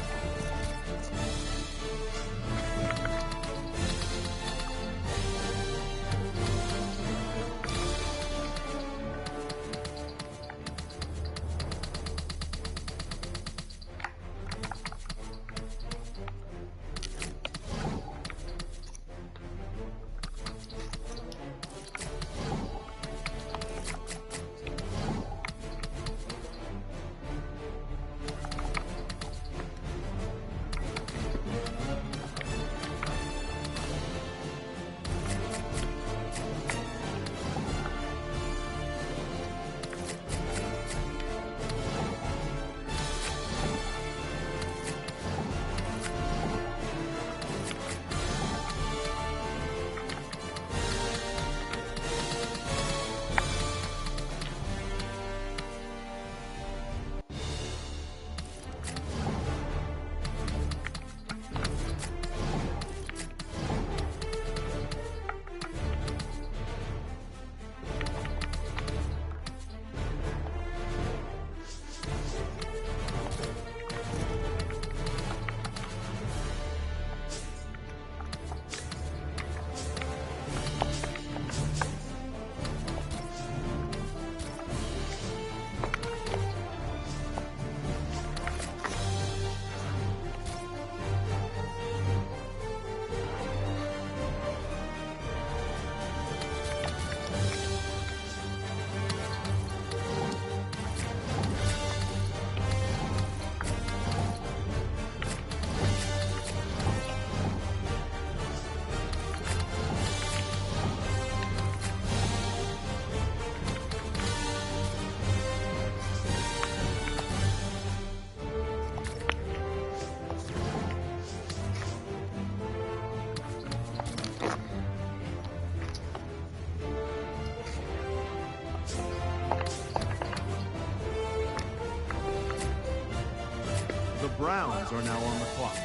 Speaker 7: Browns are now on the clock.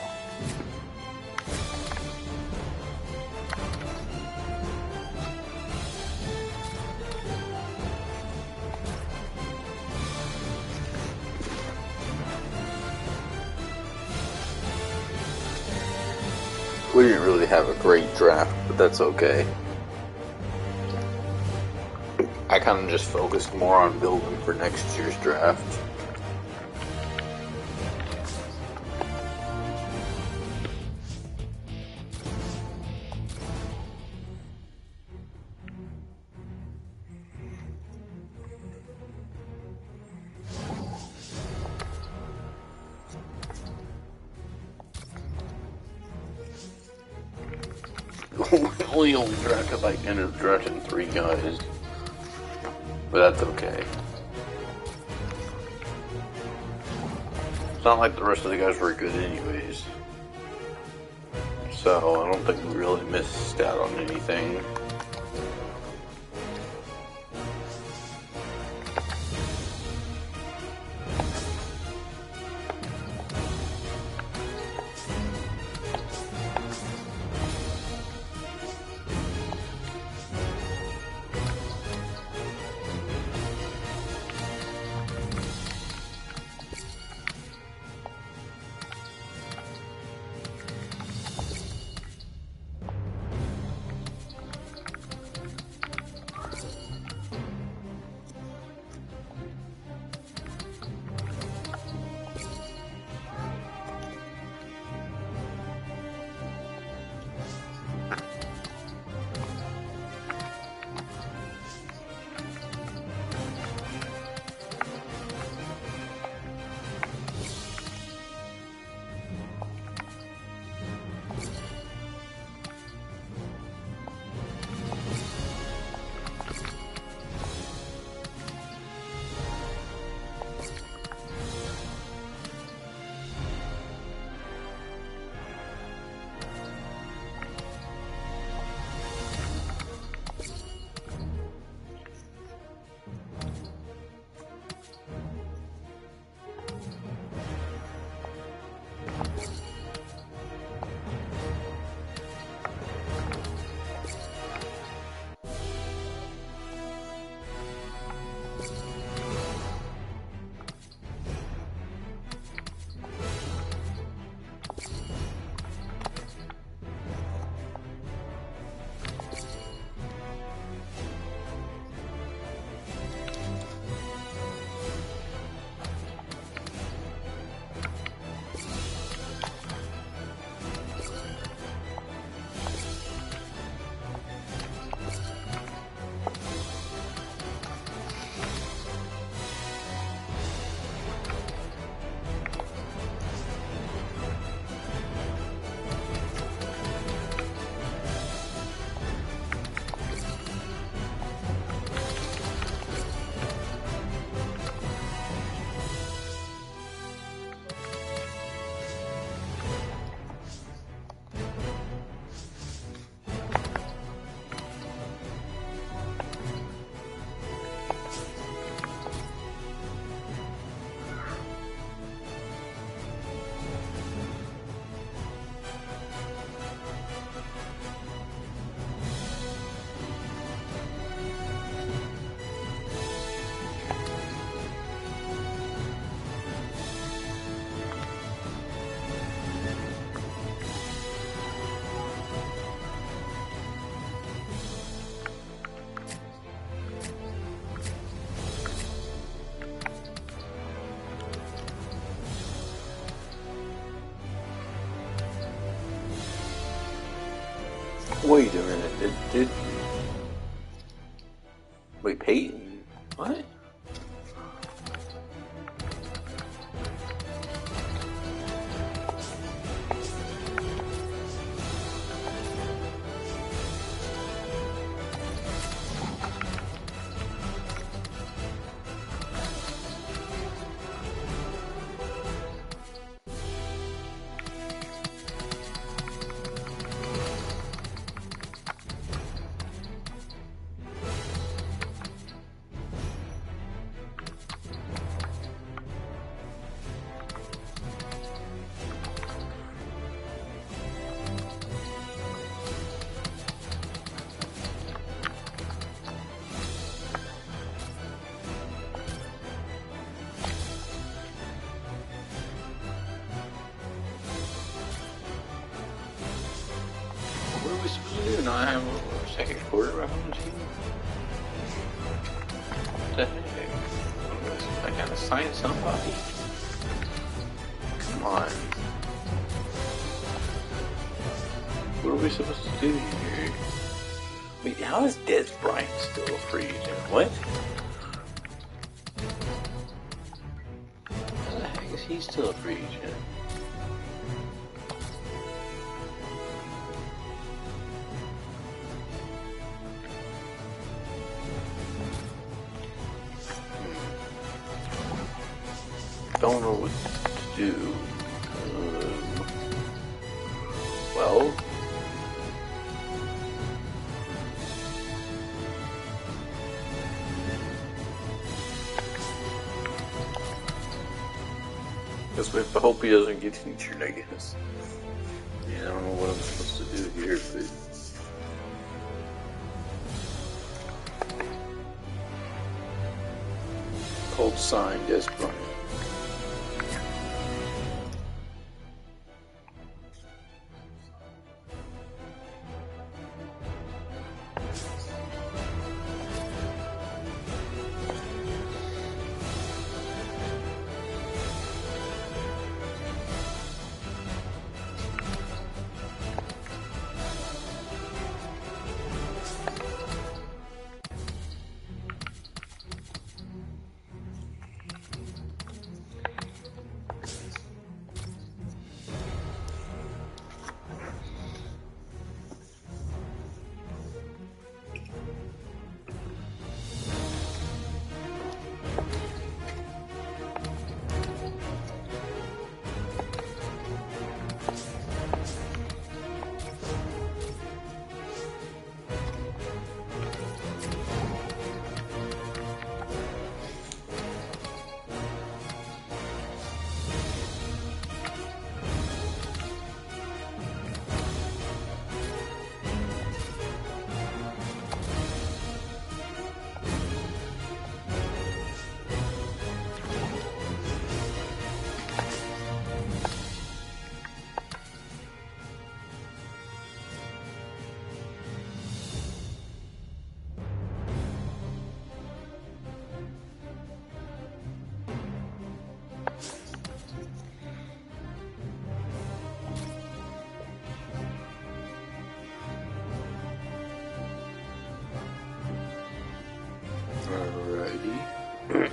Speaker 1: We didn't really have a great draft, but that's okay. I kind of just focused more on building for next year's draft. We only drafted, ended up drafting 3 guys. But that's okay. It's not like the rest of the guys were good anyways. So I don't think we really missed out on anything. Wait a minute, did wait, Peyton? What? quarterback on the team? What the heck? I gotta sign somebody. Come on. What are we supposed to do here? Wait, how is Des Bryant still a free agent? What? How the heck is he still a free agent? Don't know what to do. Well, guess we have to hope he doesn't get featured, I guess. Yeah, I don't know what I'm supposed to do here, but cold sign, Des Bryant. Alrighty.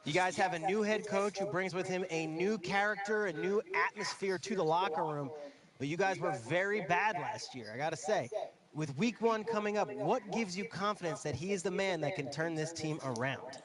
Speaker 8: You guys have a new head coach who brings with him a new character, a new atmosphere to the locker room. But you guys were very bad last year, I got to say. With week 1 coming up, what gives you confidence that he is the man that can turn this team around?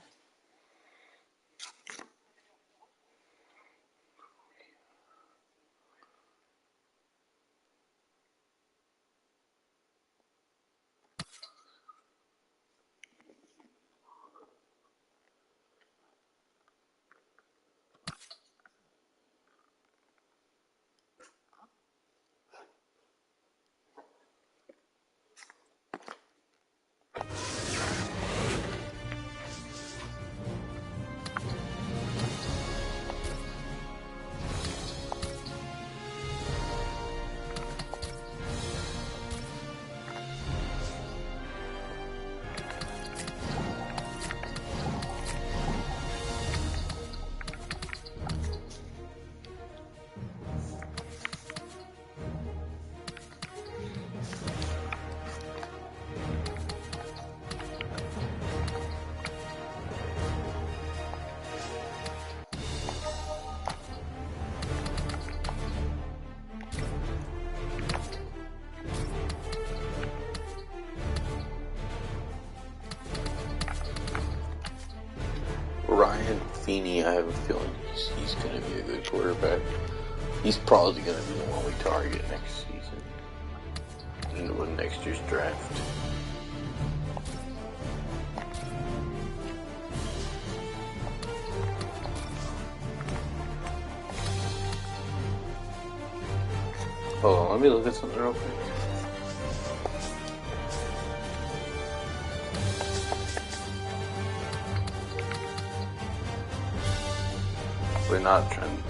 Speaker 1: Ryan Feeney, I have a feeling he's going to be a good quarterback. He's probably going to be the one we target next season, in next year's draft. Hold on, let me look at something real quick. We're not trying.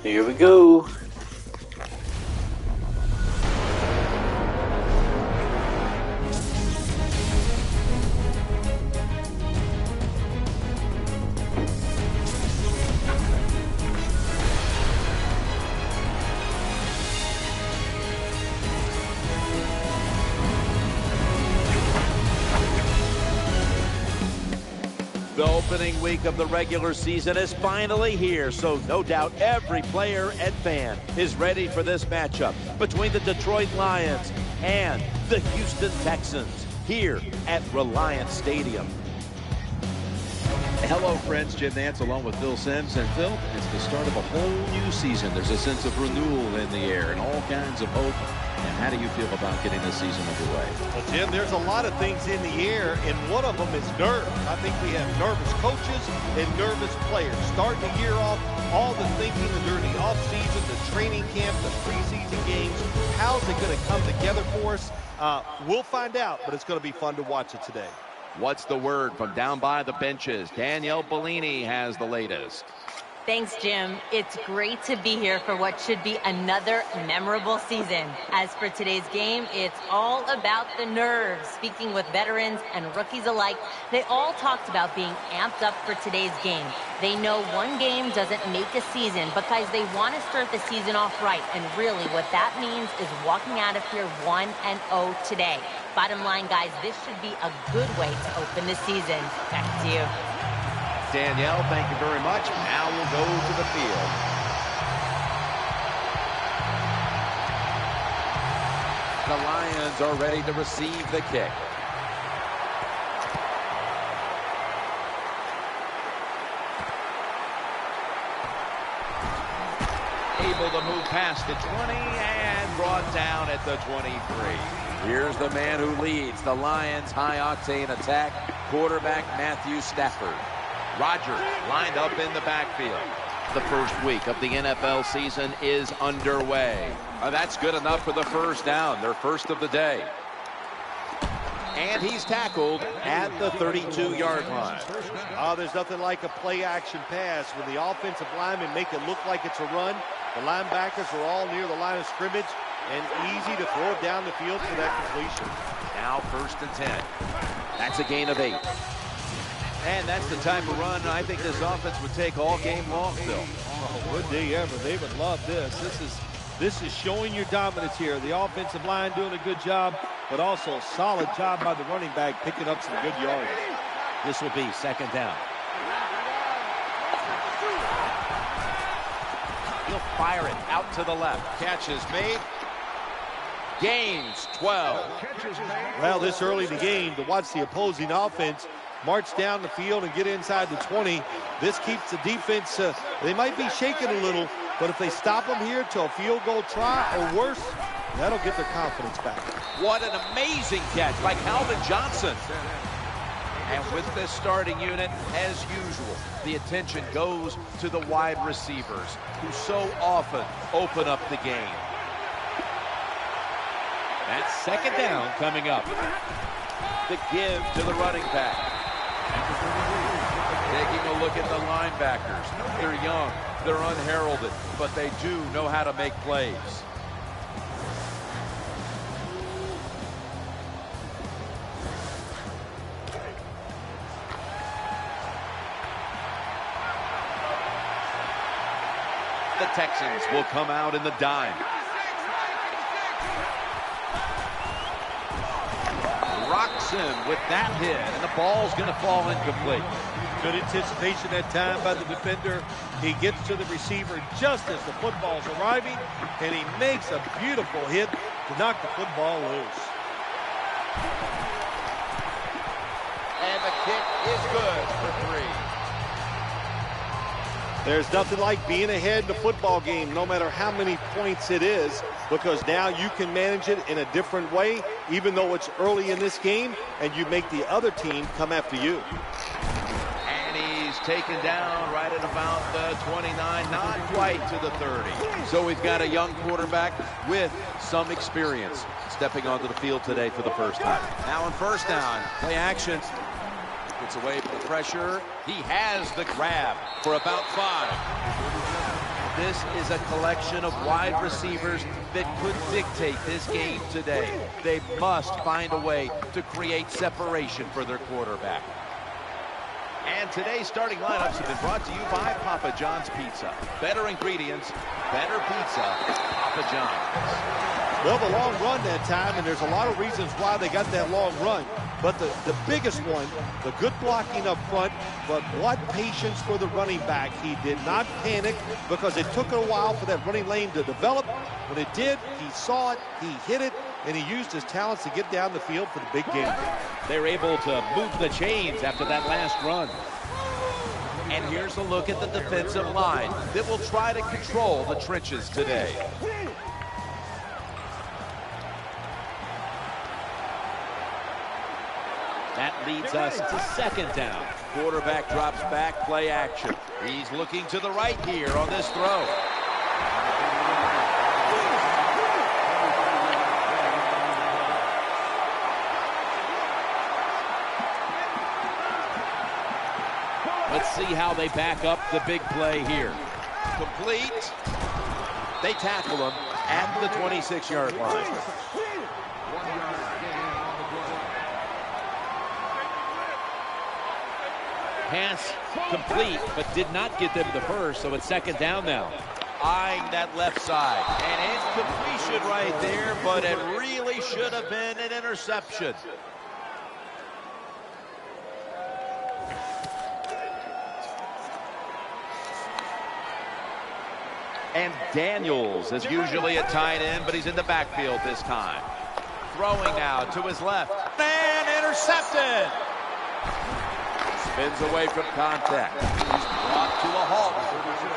Speaker 1: Here we go.
Speaker 3: The opening week of the regular season is finally here, so no doubt every player and fan is ready for this matchup between the Detroit Lions and the Houston Texans here at Reliant Stadium.
Speaker 9: Hello, friends. Jim Nantz along with Phil Simms. And Phil, it's the start of a whole new season. There's a sense of renewal in the air and all kinds of hope. And how do you feel about getting this season underway?
Speaker 4: Well, Jim, there's a lot of things in the air, and one of them is nerves. I think we have nervous coaches and nervous players. Starting the year off, all the thinking during the offseason, the training camp, the preseason games, how's it going to come together for us? We'll find out, but it's going to be fun to watch it today.
Speaker 2: What's the word from down by the benches? Danielle Bellini has the latest.
Speaker 5: Thanks, Jim. It's great to be here for what should be another memorable season. As for today's game, it's all about the nerves. Speaking with veterans and rookies alike, they all talked about being amped up for today's game. They know one game doesn't make a season, but guys, they want to start the season off right. And really what that means is walking out of here 1-0 today. Bottom line, guys, this should be a good way to open the season. Back to you.
Speaker 2: Danielle, thank you very much. Now we'll go to the field. The Lions are ready to receive the kick. Able to move past the 20 and brought down at the 23. Here's the man who leads the Lions' high-octane attack, quarterback Matthew Stafford. Rodgers lined up in the backfield. The first week of the NFL season is underway. That's good enough for the first down, their first of the day. And he's tackled at the 32-yard line.
Speaker 4: There's nothing like a play-action pass. When the offensive linemen make it look like it's a run, the linebackers are all near the line of scrimmage and easy to throw it down the field for that completion.
Speaker 2: Now 1st and 10. That's a gain of 8. And that's the type of run I think this offense would take all game long, Phil.
Speaker 4: Oh, would they ever? They would love this. This is showing your dominance here. The offensive line doing a good job, but also a solid job by the running back picking up some good yards.
Speaker 2: This will be 2nd down. He'll fire it out to the left. Catch is made. Gains 12.
Speaker 4: Well, this early in the game, to watch the opposing offense march down the field and get inside the 20. This keeps the defense, they might be shaking a little, but if they stop them here to a field goal try or worse, That'll get their confidence back.
Speaker 2: What an amazing catch by Calvin Johnson. And with this starting unit, as usual, the attention goes to the wide receivers who so often open up the game. That's second down coming up. The give to the running back. Taking a look at the linebackers. They're young, they're unheralded, but they do know how to make plays. The Texans will come out in the dime. Rocks him with that hit, and the ball's going to fall incomplete.
Speaker 4: Good anticipation that time by the defender. He gets to the receiver just as the football's arriving, and he makes a beautiful hit to knock the football loose.
Speaker 2: And the kick is good for 3.
Speaker 4: There's nothing like being ahead in the football game, no matter how many points it is, because now you can manage it in a different way, even though it's early in this game, and you make the other team come after you.
Speaker 2: And he's taken down right at about the 29, not quite to the 30. So we've got a young quarterback with some experience stepping onto the field today for the first time. Now on first down, play action. Gets away from the pressure. He has the grab for about 5. This is a collection of wide receivers that could dictate this game today. They must find a way to create separation for their quarterback. And today's starting lineups have been brought to you by Papa John's Pizza. Better ingredients, better pizza, Papa John's.
Speaker 4: Well, the long run that time, and there's a lot of reasons why they got that long run. But the biggest one, the good blocking up front, but what patience for the running back. He did not panic because it took a while for that running lane to develop. When it did, he saw it, he hit it, and he used his talents to get down the field for the big game.
Speaker 2: They were able to move the chains after that last run. And here's a look at the defensive line that will try to control the trenches today. That leads us to second down. Quarterback drops back, play action. He's looking to the right here on this throw. Let's see how they back up the big play here. Complete. They tackle him at the 26-yard line. Pass complete, but did not get them the first, so it's second down now. Eyeing that left side. An incompletion right there, but it really should have been an interception. And Daniels is usually a tight end, but he's in the backfield this time. Throwing now to his left. And intercepted! Spins away from contact. He's brought to a halt.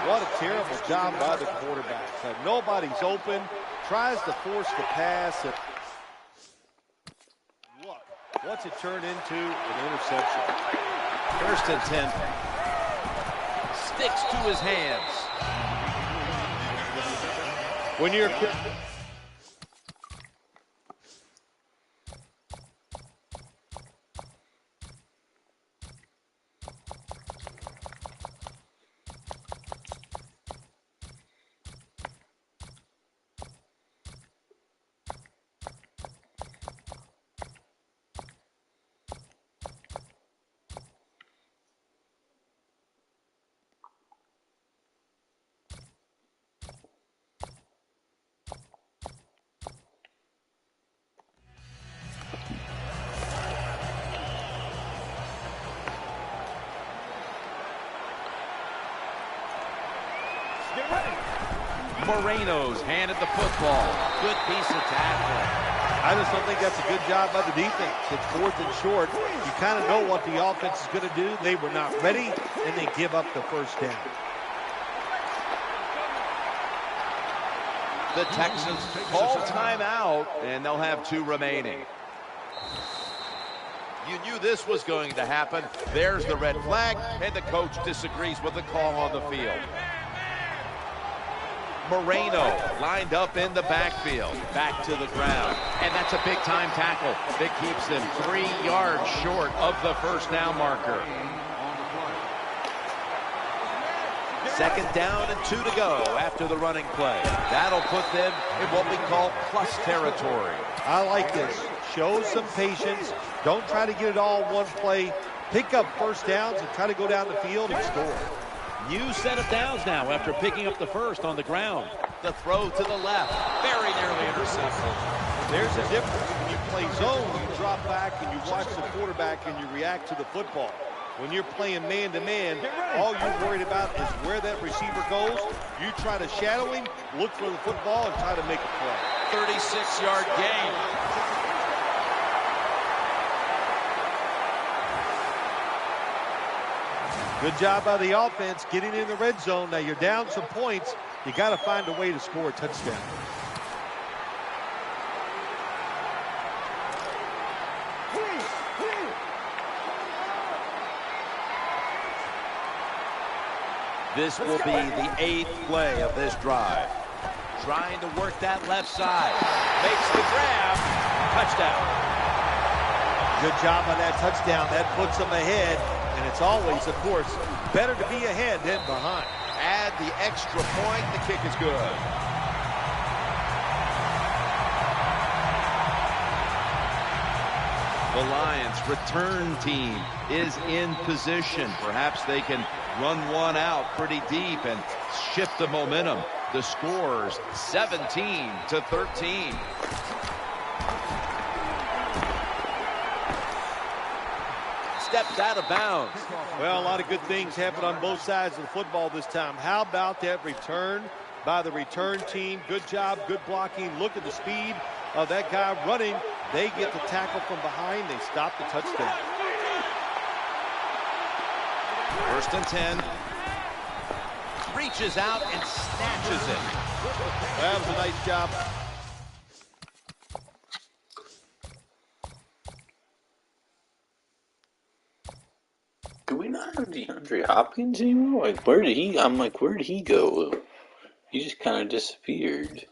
Speaker 4: What a terrible job by the quarterback. Nobody's open, tries to force the pass. And look, what's it turned into? An interception.
Speaker 2: First and 10. Sticks to his hands.
Speaker 4: When you're...
Speaker 2: Moreno's handed the football. Good piece of tackling.
Speaker 4: I just don't think that's a good job by the defense. It's 4th and short. You kind of know what the offense is going to do. They were not ready, and they give up the first down.
Speaker 2: The Texans call timeout, and they'll have 2 remaining. You knew this was going to happen. There's the red flag, and the coach disagrees with the call on the field. Moreno lined up in the backfield, back to the ground.
Speaker 9: And that's a big-time tackle that keeps them 3 yards short of the first down marker.
Speaker 2: 2nd down and 2 to go after the running play. That'll put them in what we call plus territory.
Speaker 4: I like this. Show some patience. Don't try to get it all in one play. Pick up first downs and try to go down the field and score.
Speaker 9: New set of downs now after picking up the first on the ground.
Speaker 2: The throw to the left, very nearly intercepted.
Speaker 4: There's a difference. When you play zone, you drop back and you watch the quarterback and you react to the football. When you're playing man-to-man, all you're worried about is where that receiver goes. You try to shadow him, look for the football, and try to make a play.
Speaker 2: 36-yard gain.
Speaker 4: Good job by the offense getting in the red zone. Now you're down some points. You got to find a way to score a touchdown.
Speaker 2: This will be the 8th play of this drive. Trying to work that left side. Makes the grab. Touchdown.
Speaker 4: Good job on that touchdown. That puts them ahead. And it's always, of course, better to be ahead than behind.
Speaker 2: Add the extra point. The kick is good.
Speaker 9: The Lions return team is in position. Perhaps they can run one out pretty deep and shift the momentum. The score's 17-13.
Speaker 2: Steps out of bounds.
Speaker 4: Well, a lot of good things happen on both sides of the football this time. How about that return by the return team? Good job, good blocking. Look at the speed of that guy running. They get the tackle from behind. They stop the touchdown.
Speaker 2: 1st and 10. Reaches out and snatches it.
Speaker 4: That was a nice job.
Speaker 1: Do we not have DeAndre Hopkins anymore? Like, where did he? I'm like, where did he go? He just kind of disappeared.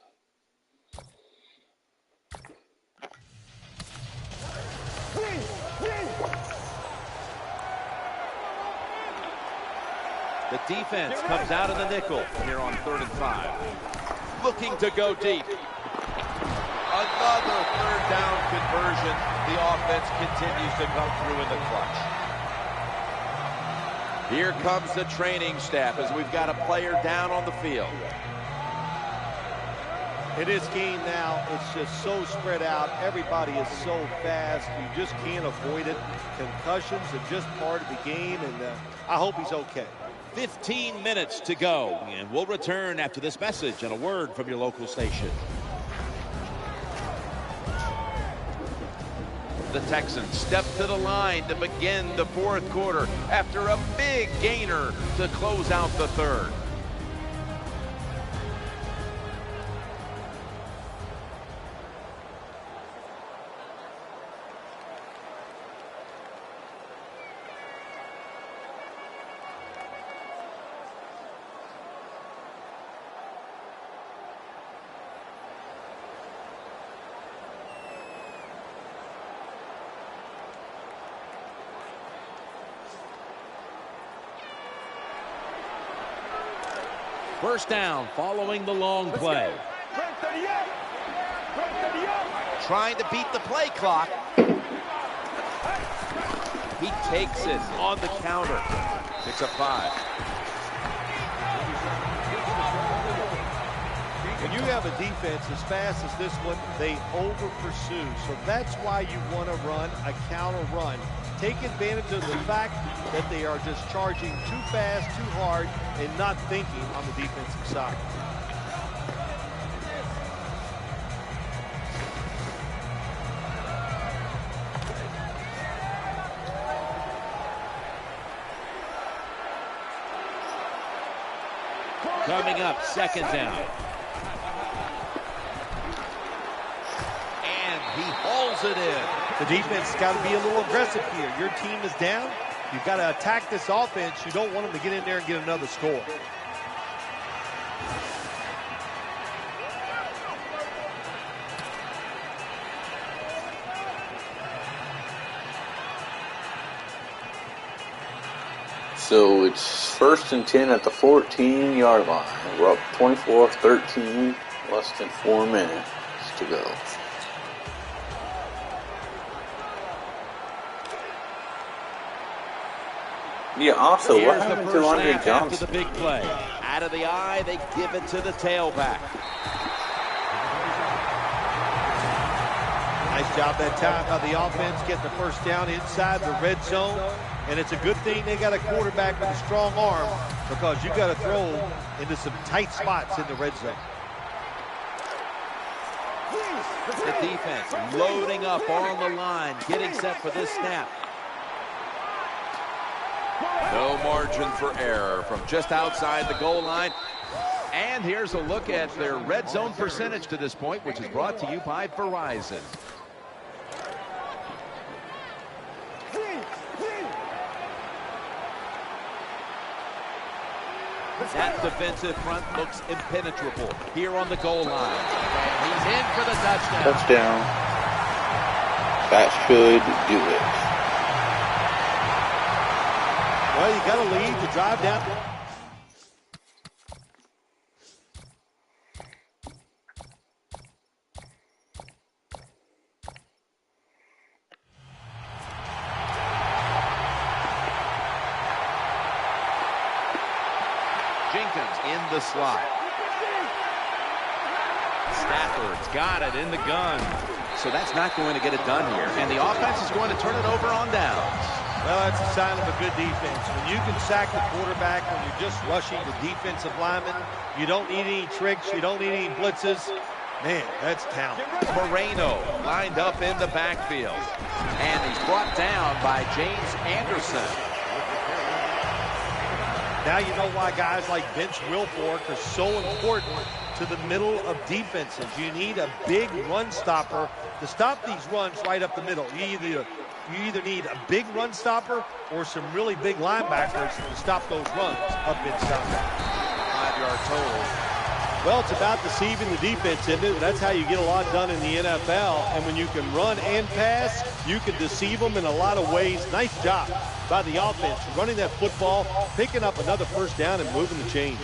Speaker 2: The defense comes out of the nickel here on 3rd and 5. Looking to go deep. Another 3rd down conversion. The offense continues to come through in the clutch. Here comes the training staff as we've got a player down on the field.
Speaker 4: In this game now, it's just so spread out. Everybody is so fast. You just can't avoid it. Concussions are just part of the game, and I hope he's okay.
Speaker 9: 15 minutes to go, and we'll return after this message and a word from your local station.
Speaker 2: The Texans step to the line to begin the 4th quarter after a big gainer to close out the 3rd.
Speaker 9: First down following the long play.
Speaker 2: Trying to beat the play clock. He takes it on the counter. Picks up 5.
Speaker 4: When you have a defense as fast as this one, they over-pursue. So that's why you want to run a counter run. Take advantage of the fact that they are just charging too fast, too hard, and not thinking on the defensive side.
Speaker 9: Coming up, 2nd down.
Speaker 3: He hauls it in.
Speaker 4: The defense has got to be a little aggressive here. Your team is down. You've got to attack this offense. You don't want them to get in there and get another score.
Speaker 1: So it's 1st and 10 at the 14-yard line. We're up 24-13, less than 4 minutes to go. Yeah, also, what happened to Andre Johnson?
Speaker 3: After the big play. Out of the eye, they give it to the tailback.
Speaker 4: Nice job that time by the offense getting the first down inside the red zone. And it's a good thing they got a quarterback with a strong arm, because you got to throw into some tight spots in the red zone.
Speaker 3: The defense loading up on the line, getting set for this snap. No margin for error from just outside the goal line. And here's a look at their red zone percentage to this point, which is brought to you by Verizon. That defensive front looks impenetrable here on the goal line. And he's in for the touchdown.
Speaker 1: Touchdown. That should do it.
Speaker 4: Well, you got to lead to drive down.
Speaker 3: Jenkins in the slot. Stafford's got it in the gun. So that's not going to get it done here. And the offense is going to turn it over on downs.
Speaker 4: Well, that's a sign of a good defense. When you can sack the quarterback, when you're just rushing the defensive lineman, you don't need any tricks, you don't need any blitzes. Man, that's talent.
Speaker 3: Moreno lined up in the backfield. And he's brought down by James Anderson.
Speaker 4: Now you know why guys like Vince Wilfork are so important to the middle of defenses. You need a big run stopper to stop these runs right up the middle. You either need a big run stopper or some really big linebackers to stop those runs up inside.
Speaker 3: 5-yard total.
Speaker 4: Well, it's about deceiving the defense, isn't it? That's how you get a lot done in the NFL. And when you can run and pass, you can deceive them in a lot of ways. Nice job by the offense, running that football, picking up another first down and moving the chains.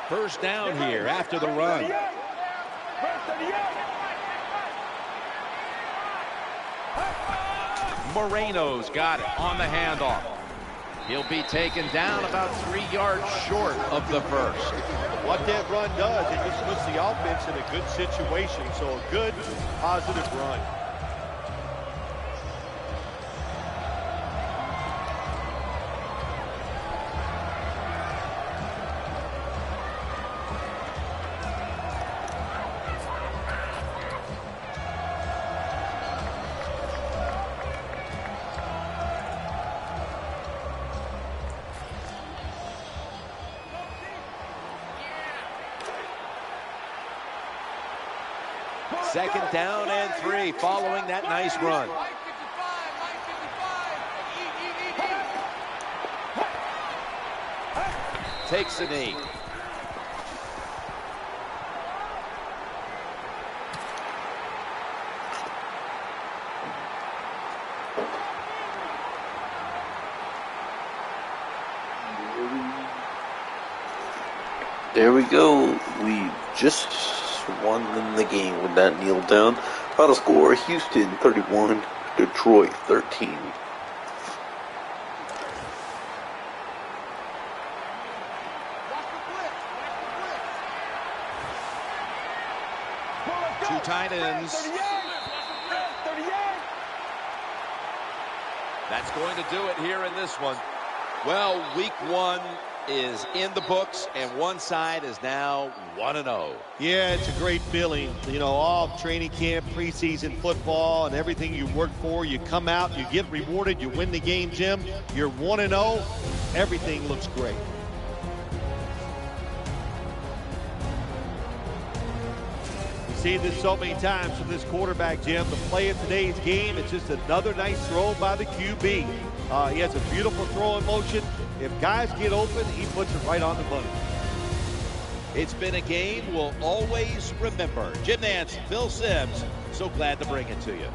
Speaker 3: First down here after the run. Moreno's got it on the handoff. He'll be taken down about 3 yards short of the first.
Speaker 4: What that run does, it just puts the offense in a good situation. So a good, positive run.
Speaker 3: Second down and 3 following that nice run. Takes a knee.
Speaker 1: There we go. We just won in the game with that kneel down. Final score: Houston 31, Detroit 13.
Speaker 3: Two tight ends. That's going to do it here in this one. Well, week 1 is in the books, and one side is now 1-0.
Speaker 4: Yeah, it's a great feeling. You know, all training camp, preseason football, and everything you work for, you come out, you get rewarded, you win the game, Jim. You're 1-0. Everything looks great. We've seen this so many times from this quarterback, Jim. The play of today's game, it's just another nice throw by the QB. He has a beautiful throw in motion. If guys get open, he puts it right on the money.
Speaker 3: It's been a game we'll always remember. Jim Nance, Phil Simms, so glad to bring it to you.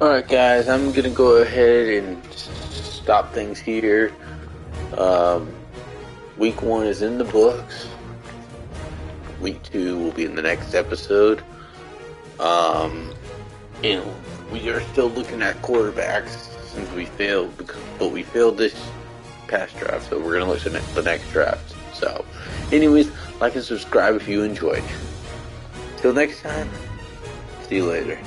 Speaker 1: Alright guys, I'm going to go ahead and stop things here. Week 1 is in the books. Week 2 will be in the next episode. And we are still looking at quarterbacks since we failed, but we failed this past draft, so we're going to listen at the next draft. So, anyways, like and subscribe if you enjoyed. Till next time, see you later.